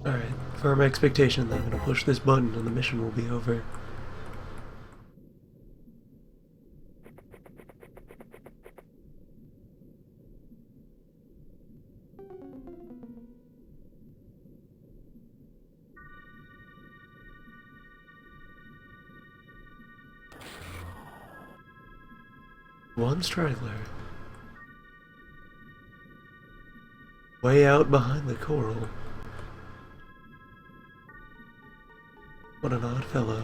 Alright, firm expectation that I'm gonna push this button and the mission will be over. One straggler. Way out behind the coral. What an odd fellow.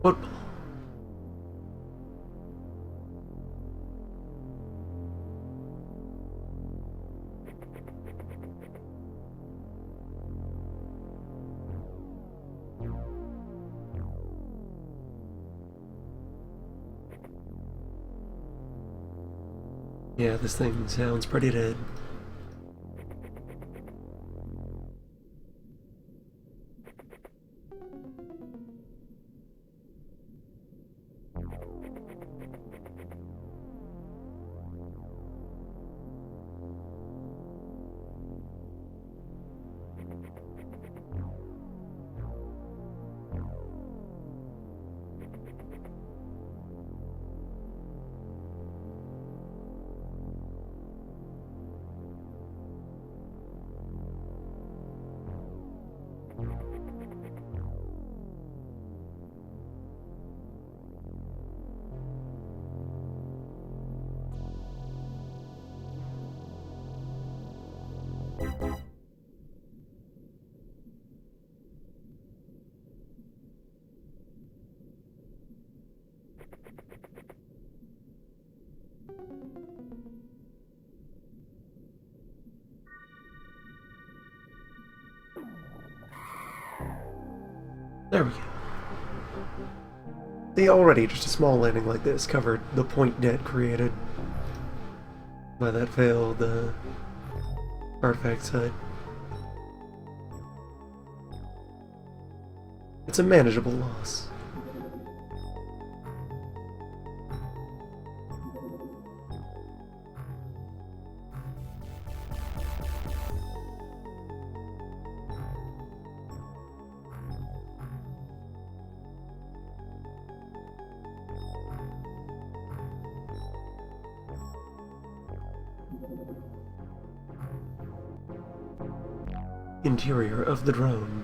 Football. Yeah, this thing sounds pretty dead. There we go. See, already just a small landing like this covered the point debt created by that failed artifact site. It's a manageable loss. Interior of the drone.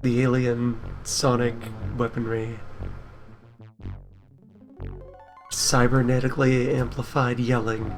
The alien sonic weaponry. Cybernetically amplified yelling.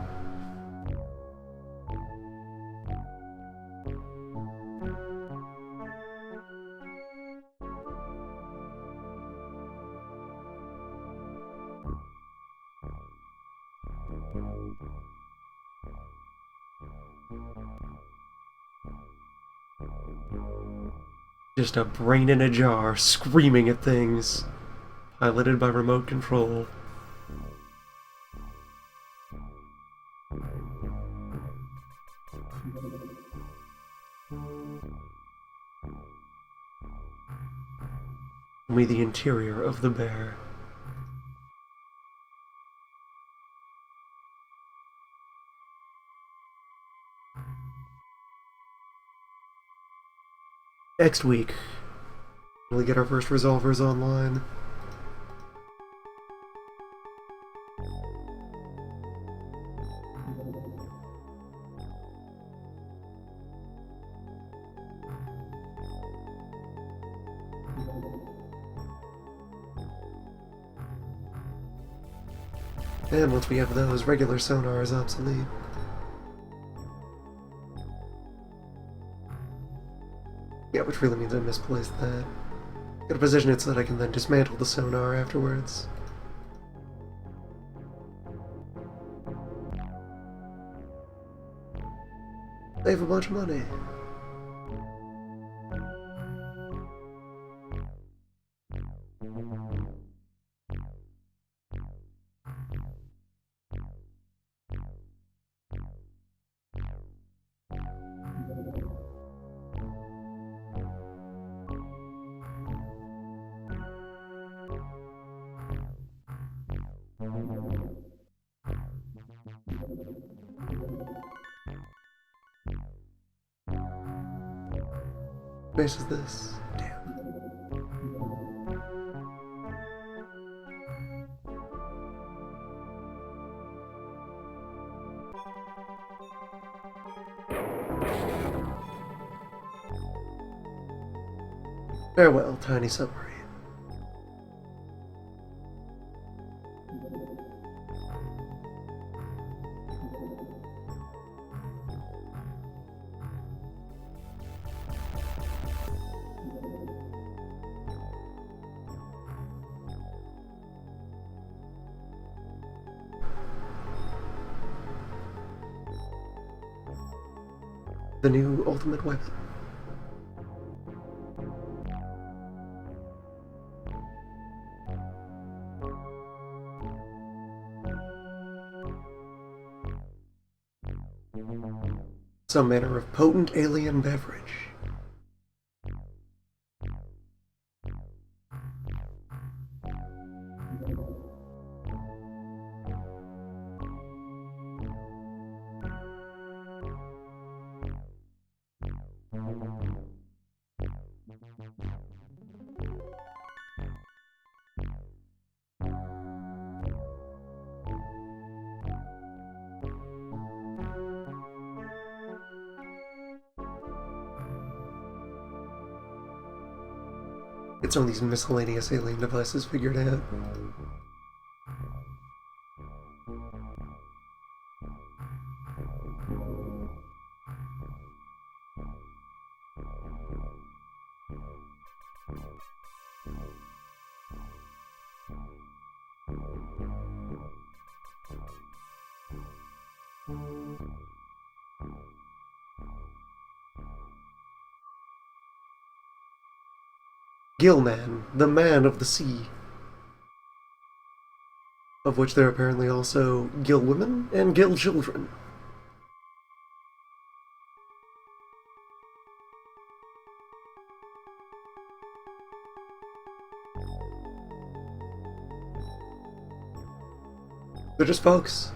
Just a brain in a jar screaming at things, piloted by remote control. Show me the interior of the bear. Next week, we'll get our first resolvers online. And once we have those, regular sonar is obsolete. Yeah, which really means I misplaced that. Gotta position it so that I can then dismantle the sonar afterwards. Save a bunch of money. What base is this? Damn. Farewell, tiny submarine. The new ultimate weapon. Some manner of potent alien beverage. Get some of these miscellaneous alien devices figured out. Gillman, the man of the sea. Of which there are apparently also gill women and gill children. They're just folks,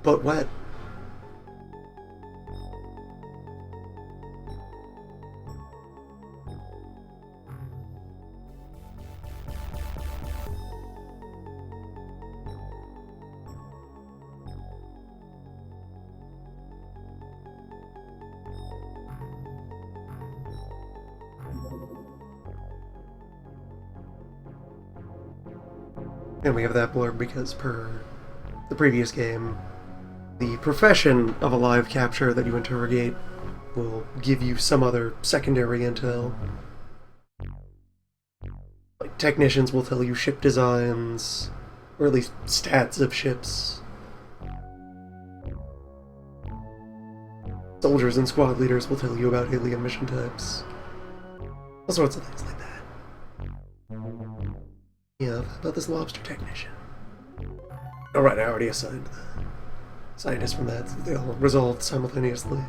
but wet. And we have that blurb because, per the previous game, the profession of a live capture that you interrogate will give you some other secondary intel. Like, technicians will tell you ship designs, or at least stats of ships. Soldiers and squad leaders will tell you about alien mission types. All sorts of things like that. Yeah, about this lobster technician. Alright, I already assigned the scientists from that, so they all resolved simultaneously.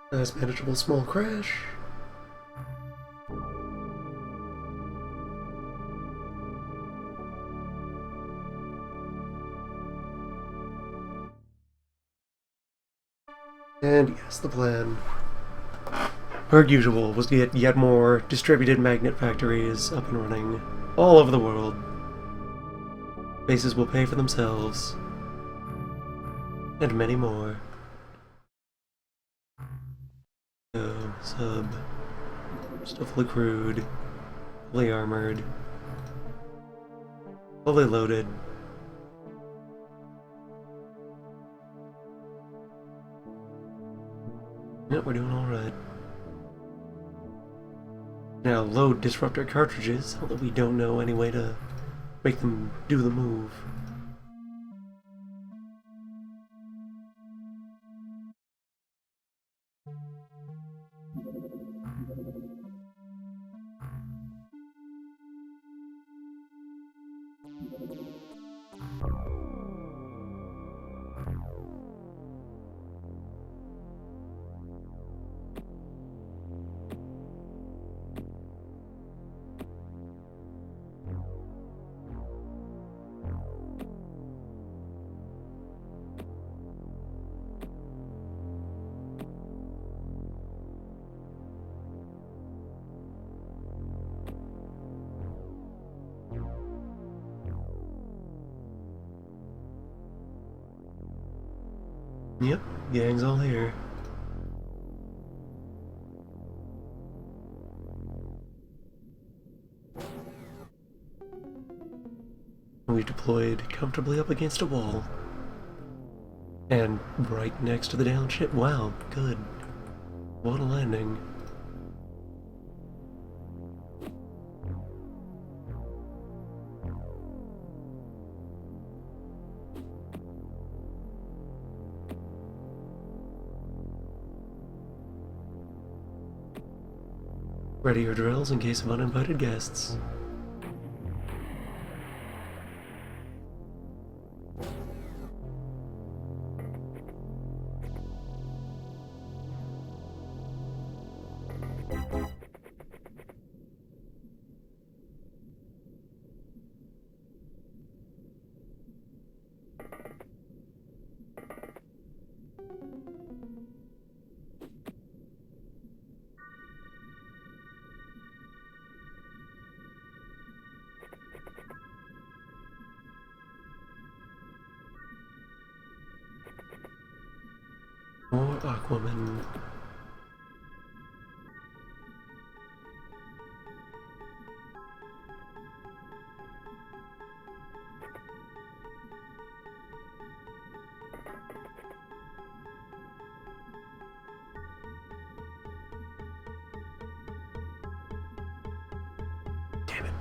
Nice manageable small crash. And yes, the plan, per usual, was to get yet more distributed magnet factories up and running all over the world. Bases will pay for themselves. And many more. Sub. Still fully crewed. Fully armored. Fully loaded. Yep, we're doing alright. Now load disruptor cartridges, although we don't know any way to make them do the move. Yep, gang's all here. We've deployed comfortably up against a wall. And right next to the downed ship. Wow, good. What a landing. Ready your drills in case of uninvited guests. More Aquaman. Damn it.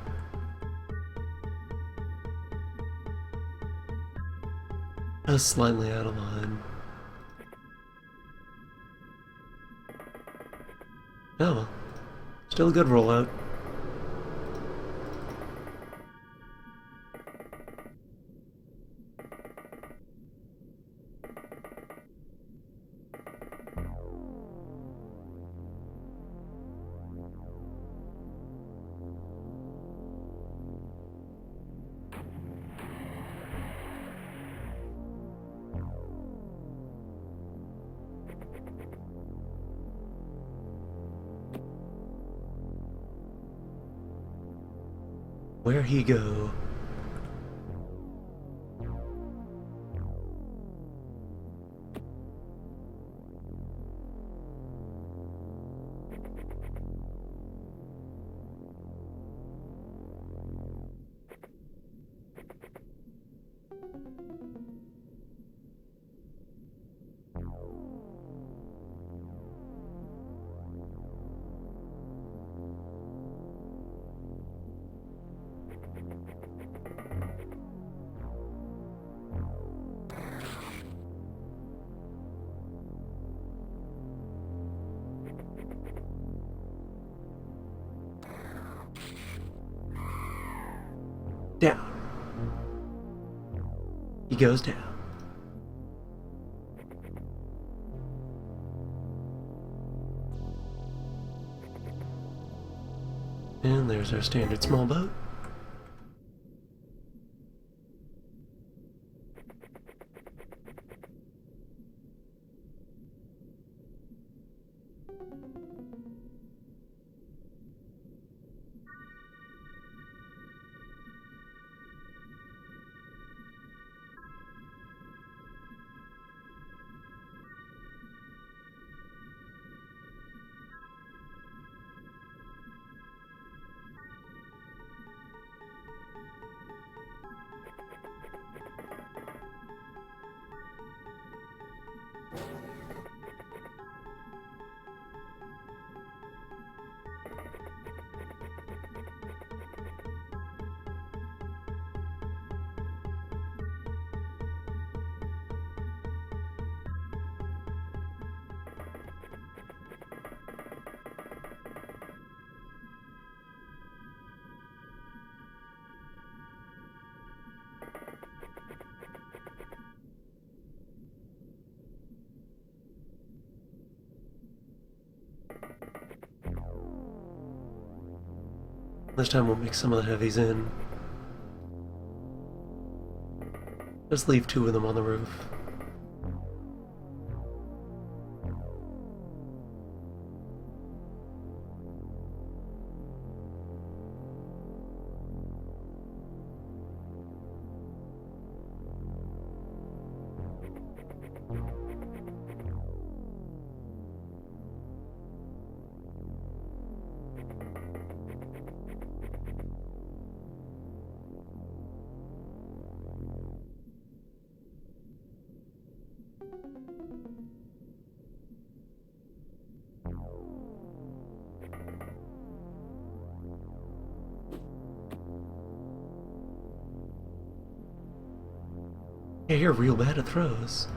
I was slightly out of line. Oh well. Still a good rollout. Where he go? Down. He goes down. And there's our standard small boat. This time we'll mix some of the heavies in. Just leave 2 of them on the roof. Yeah, you're real bad at throws.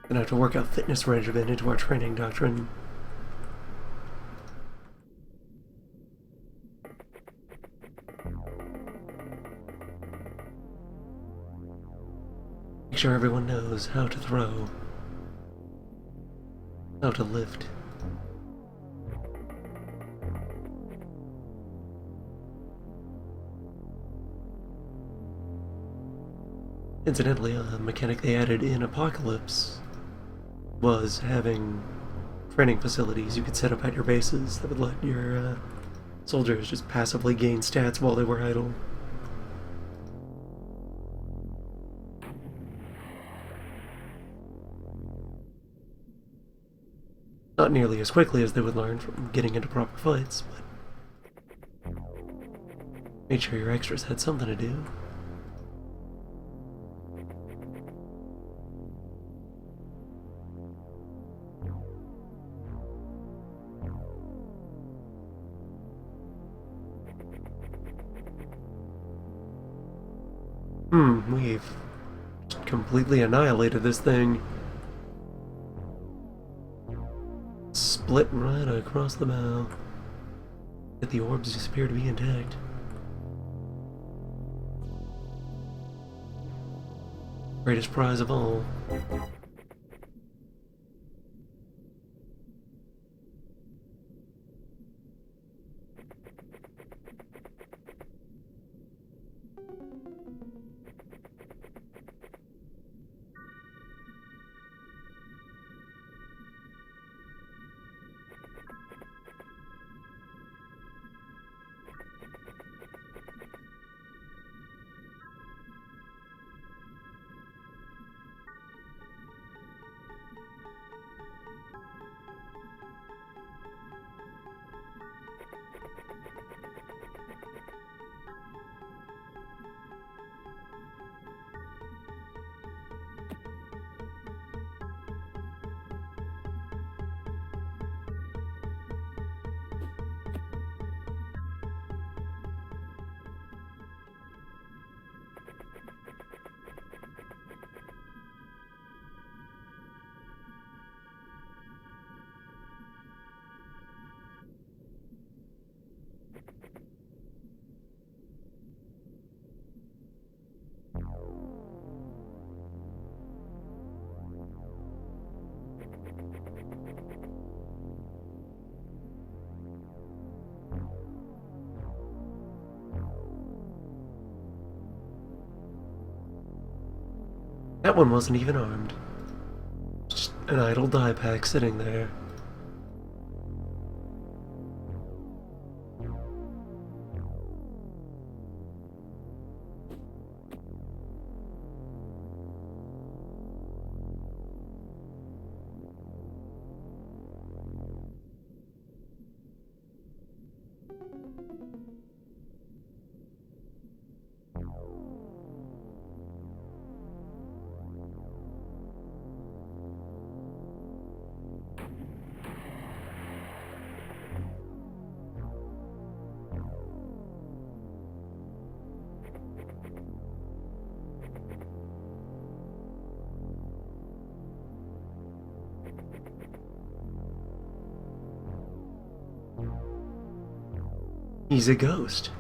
Gonna have to work out fitness regimen into our training doctrine. Make sure everyone knows how to throw, how to lift. Incidentally, a mechanic they added in Apocalypse was having training facilities you could set up at your bases that would let your soldiers just passively gain stats while they were idle. Not nearly as quickly as they would learn from getting into proper fights, but made sure your extras had something to do. We've completely annihilated this thing. Split right across the bow. Yet the orbs just appear to be intact. Greatest prize of all. That one wasn't even armed. Just an idle die pack sitting there. He's a ghost.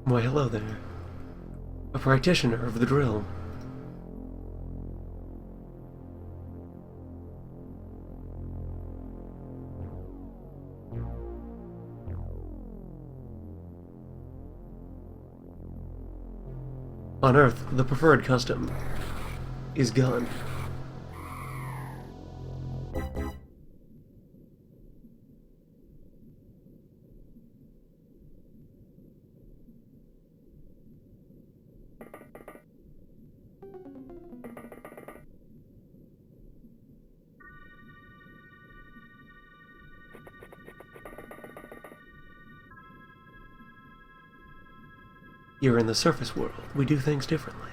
Why, hello there. A practitioner of the drill. On Earth, the preferred custom is gun. Here in the surface world, we do things differently.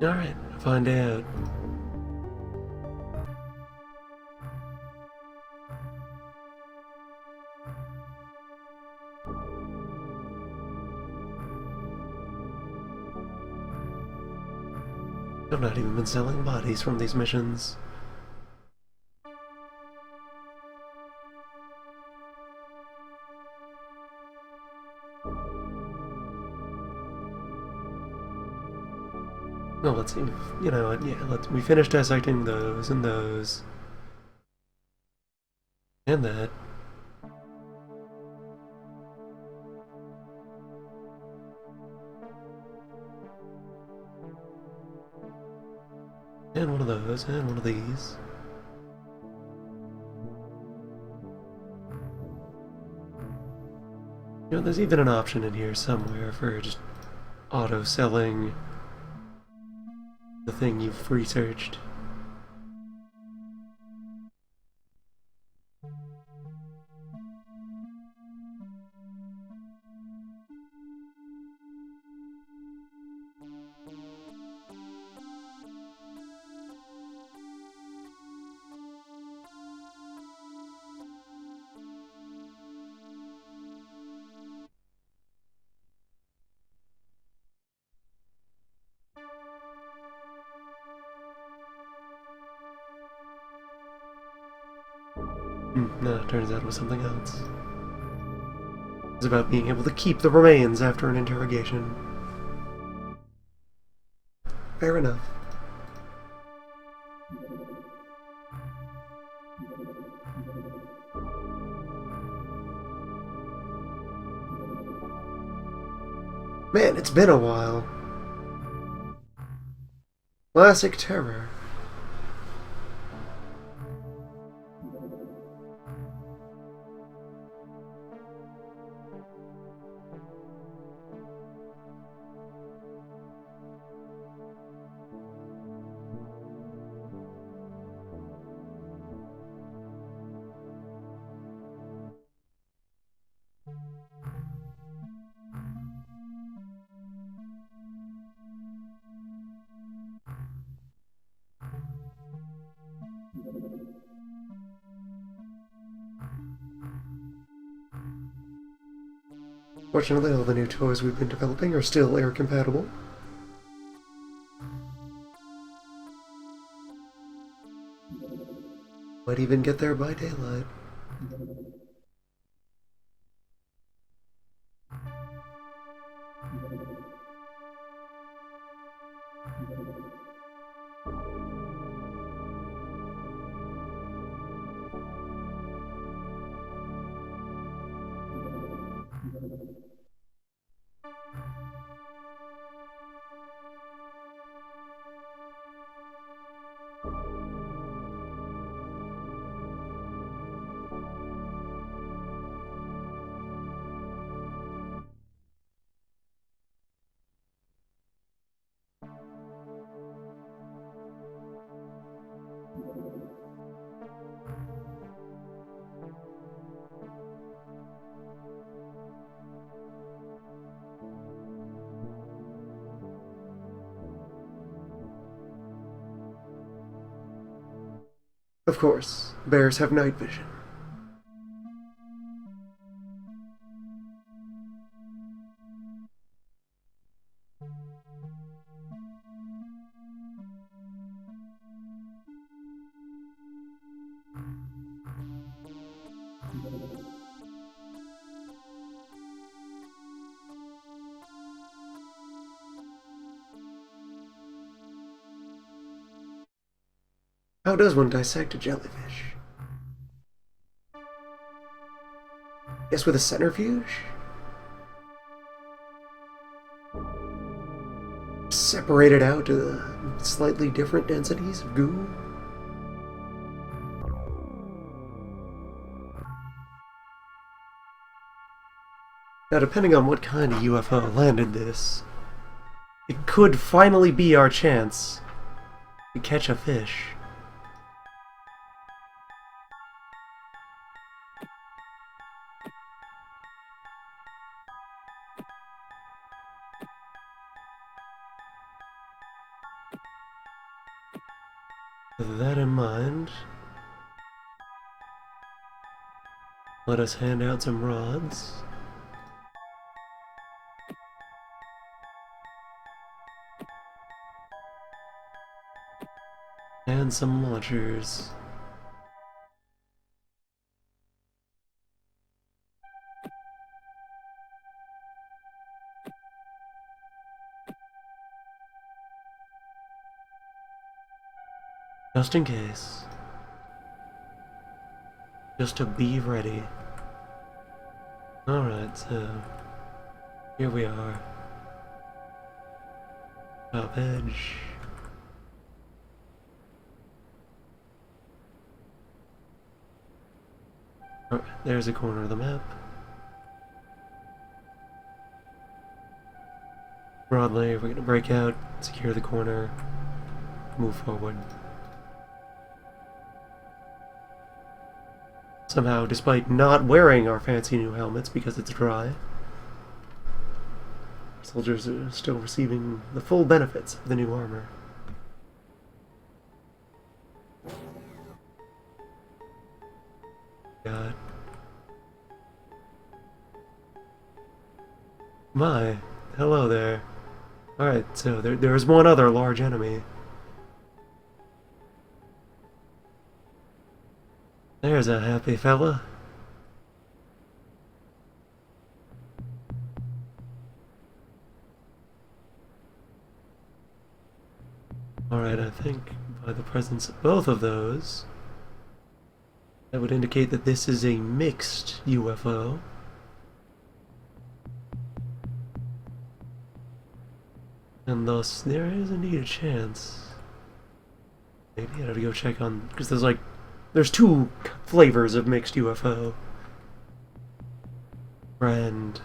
Alright, find out. I've not even been selling bodies from these missions. Well, let's see. You know what? Yeah, we finished dissecting those and those. And that. And one of those, and one of these. You know, there's even an option in here somewhere for just auto-selling the thing you've researched. No, it turns out it was something else. It's about being able to keep the remains after an interrogation. Fair enough. Man, it's been a while. Classic terror. Fortunately, all the new toys we've been developing are still air compatible. Might even get there by daylight. Of course, bears have night vision. How does one dissect a jellyfish? Guess with a centrifuge? Separate it out to slightly different densities of goo? Now, depending on what kind of UFO landed this, it could finally be our chance to catch a fish. With that in mind, let us hand out some rods. And some launchers. Just in case. Just to be ready. Alright, so here we are. Top edge. Alright, there's a corner of the map. Broadly, we're gonna break out, secure the corner, move forward. Somehow, despite not wearing our fancy new helmets because it's dry, soldiers are still receiving the full benefits of the new armor. God. My, hello there. Alright, so there's one other large enemy. There's a happy fella. Alright, I think by the presence of both of those, that would indicate that this is a mixed UFO. And thus, there is indeed a chance. Maybe I have to go check on, because there's two flavors of mixed UFO. Friend.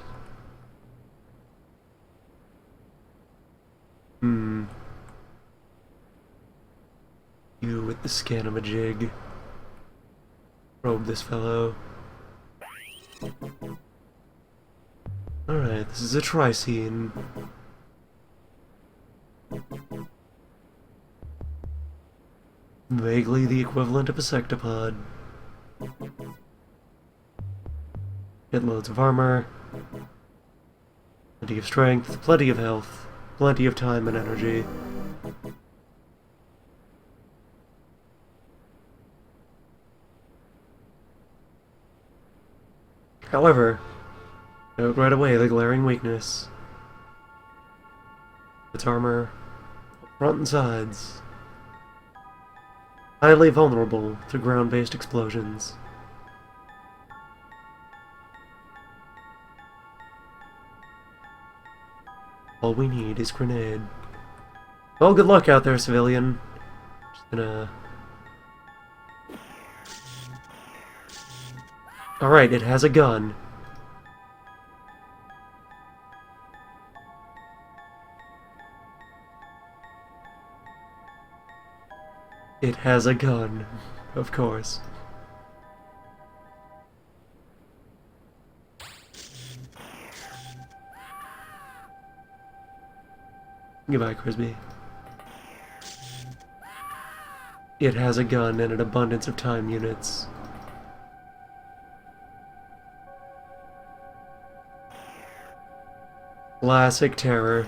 You with the scanamajig. Probe this fellow. Alright, this is a triscene. Vaguely the equivalent of a sectopod. Get loads of armor. Plenty of strength, plenty of health, plenty of time and energy. However, note right away the glaring weakness. Its armor, front and sides, highly vulnerable to ground-based explosions. All we need is grenade. Well, good luck out there, civilian. Just gonna... Alright, it has a gun. It has a gun, of course. Goodbye, Crispy. It has a gun and an abundance of time units. Classic terror.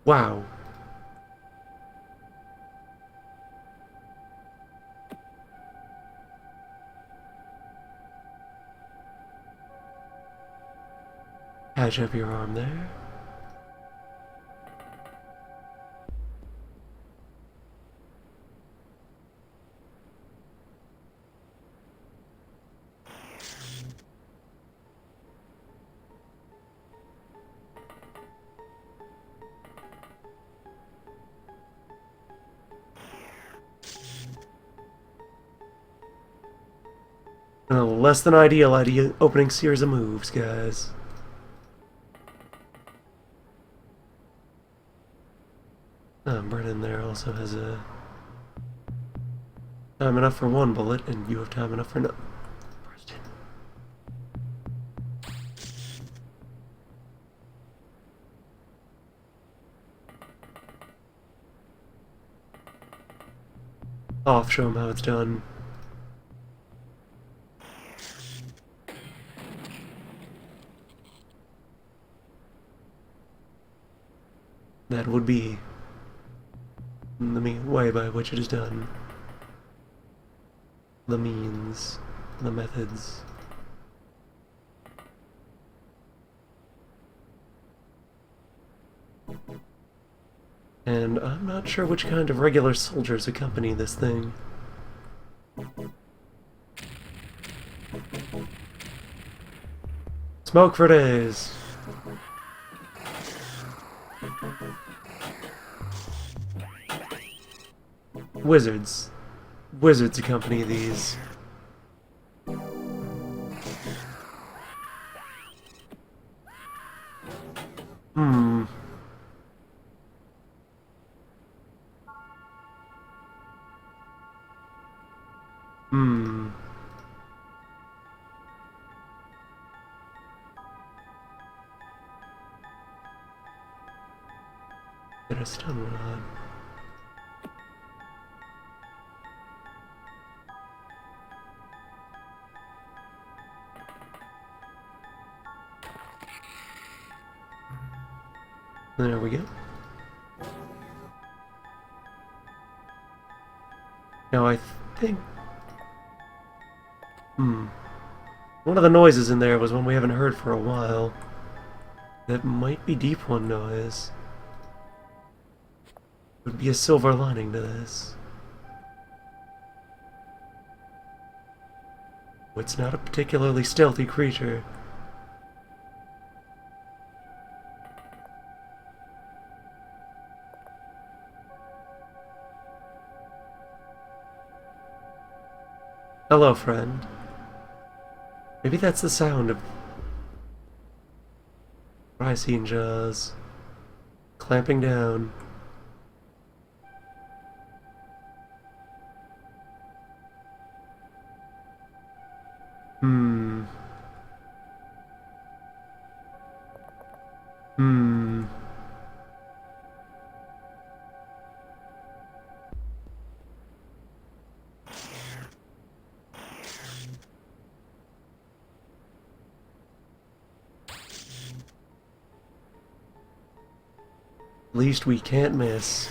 Wow. Patch up your arm there. A less than ideal opening series of moves, guys. Brennan there also has a time enough for one bullet, and you have time enough for no. Off, show him how it's done. That would be the way by which it is done. The means, the methods. And I'm not sure which kind of regular soldiers accompany this thing. Smoke for days! Wizards. Wizards accompany these. Hmm. Hmm. Get a stun rod. There we go. Now I think... one of the noises in there was one we haven't heard for a while. That might be Deep One noise. Would be a silver lining to this. It's not a particularly stealthy creature. Hello, friend. Maybe that's the sound of Ricine jaws clamping down. Least we can't miss.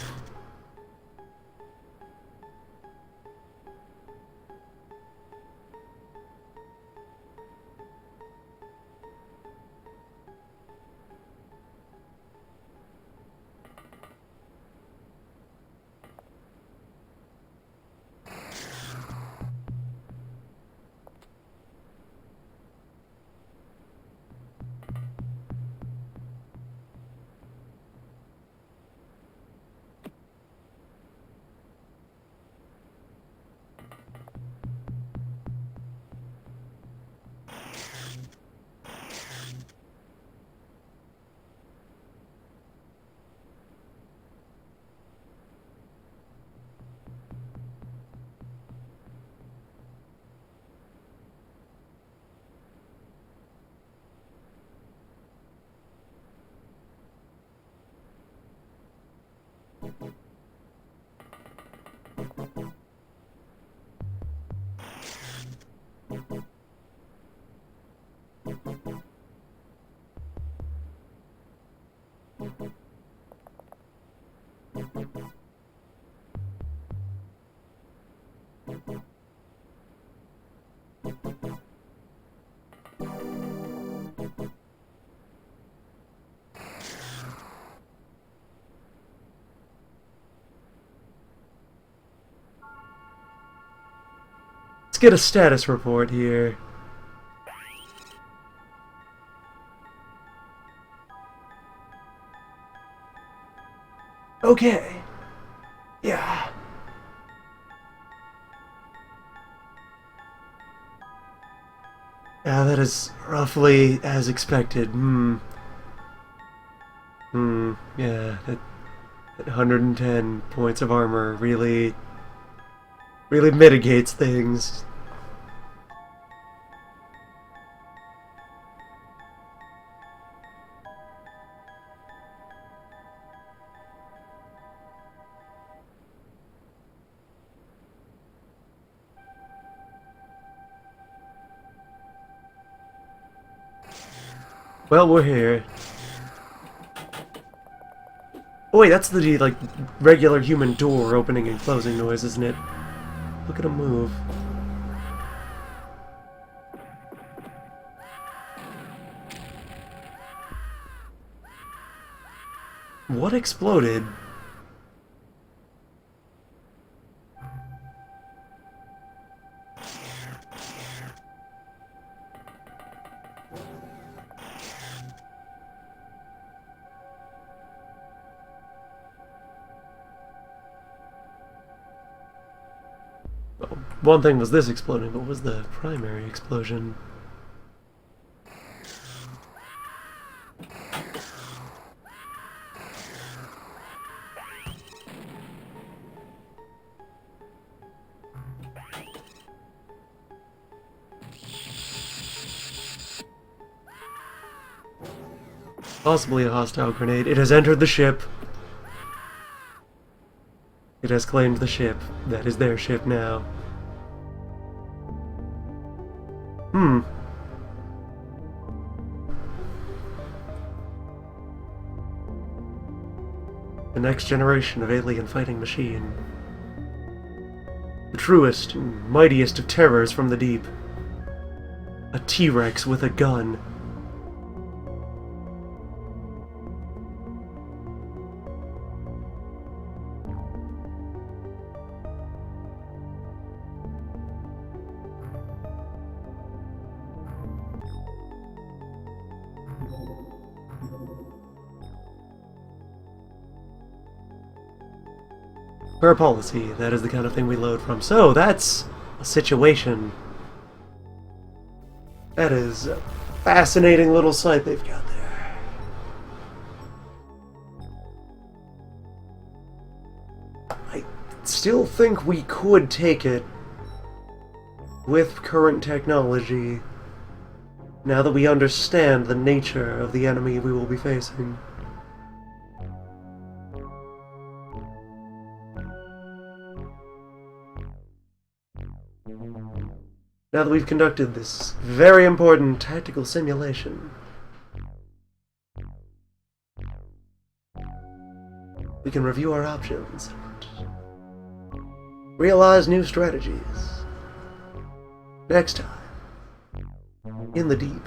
Let's get a status report here. Okay. Yeah. Yeah, that is roughly as expected. Yeah, that 110 points of armor really mitigates things. Well, we're here. Oh wait, that's the, like, regular human door opening and closing noise, isn't it? Look at him move. What exploded? One thing was this exploding, but what was the primary explosion? Possibly a hostile grenade. It has entered the ship. It has claimed the ship. That is their ship now. The next generation of alien fighting machine. The truest and mightiest of terrors from the deep. A T-Rex with a gun. Per policy, that is the kind of thing we load from. So, that's a situation. That is a fascinating little site they've got there. I still think we could take it with current technology, now that we understand the nature of the enemy we will be facing. Now that we've conducted this very important tactical simulation. we can review our options, realize new strategies. Next time, in the deep.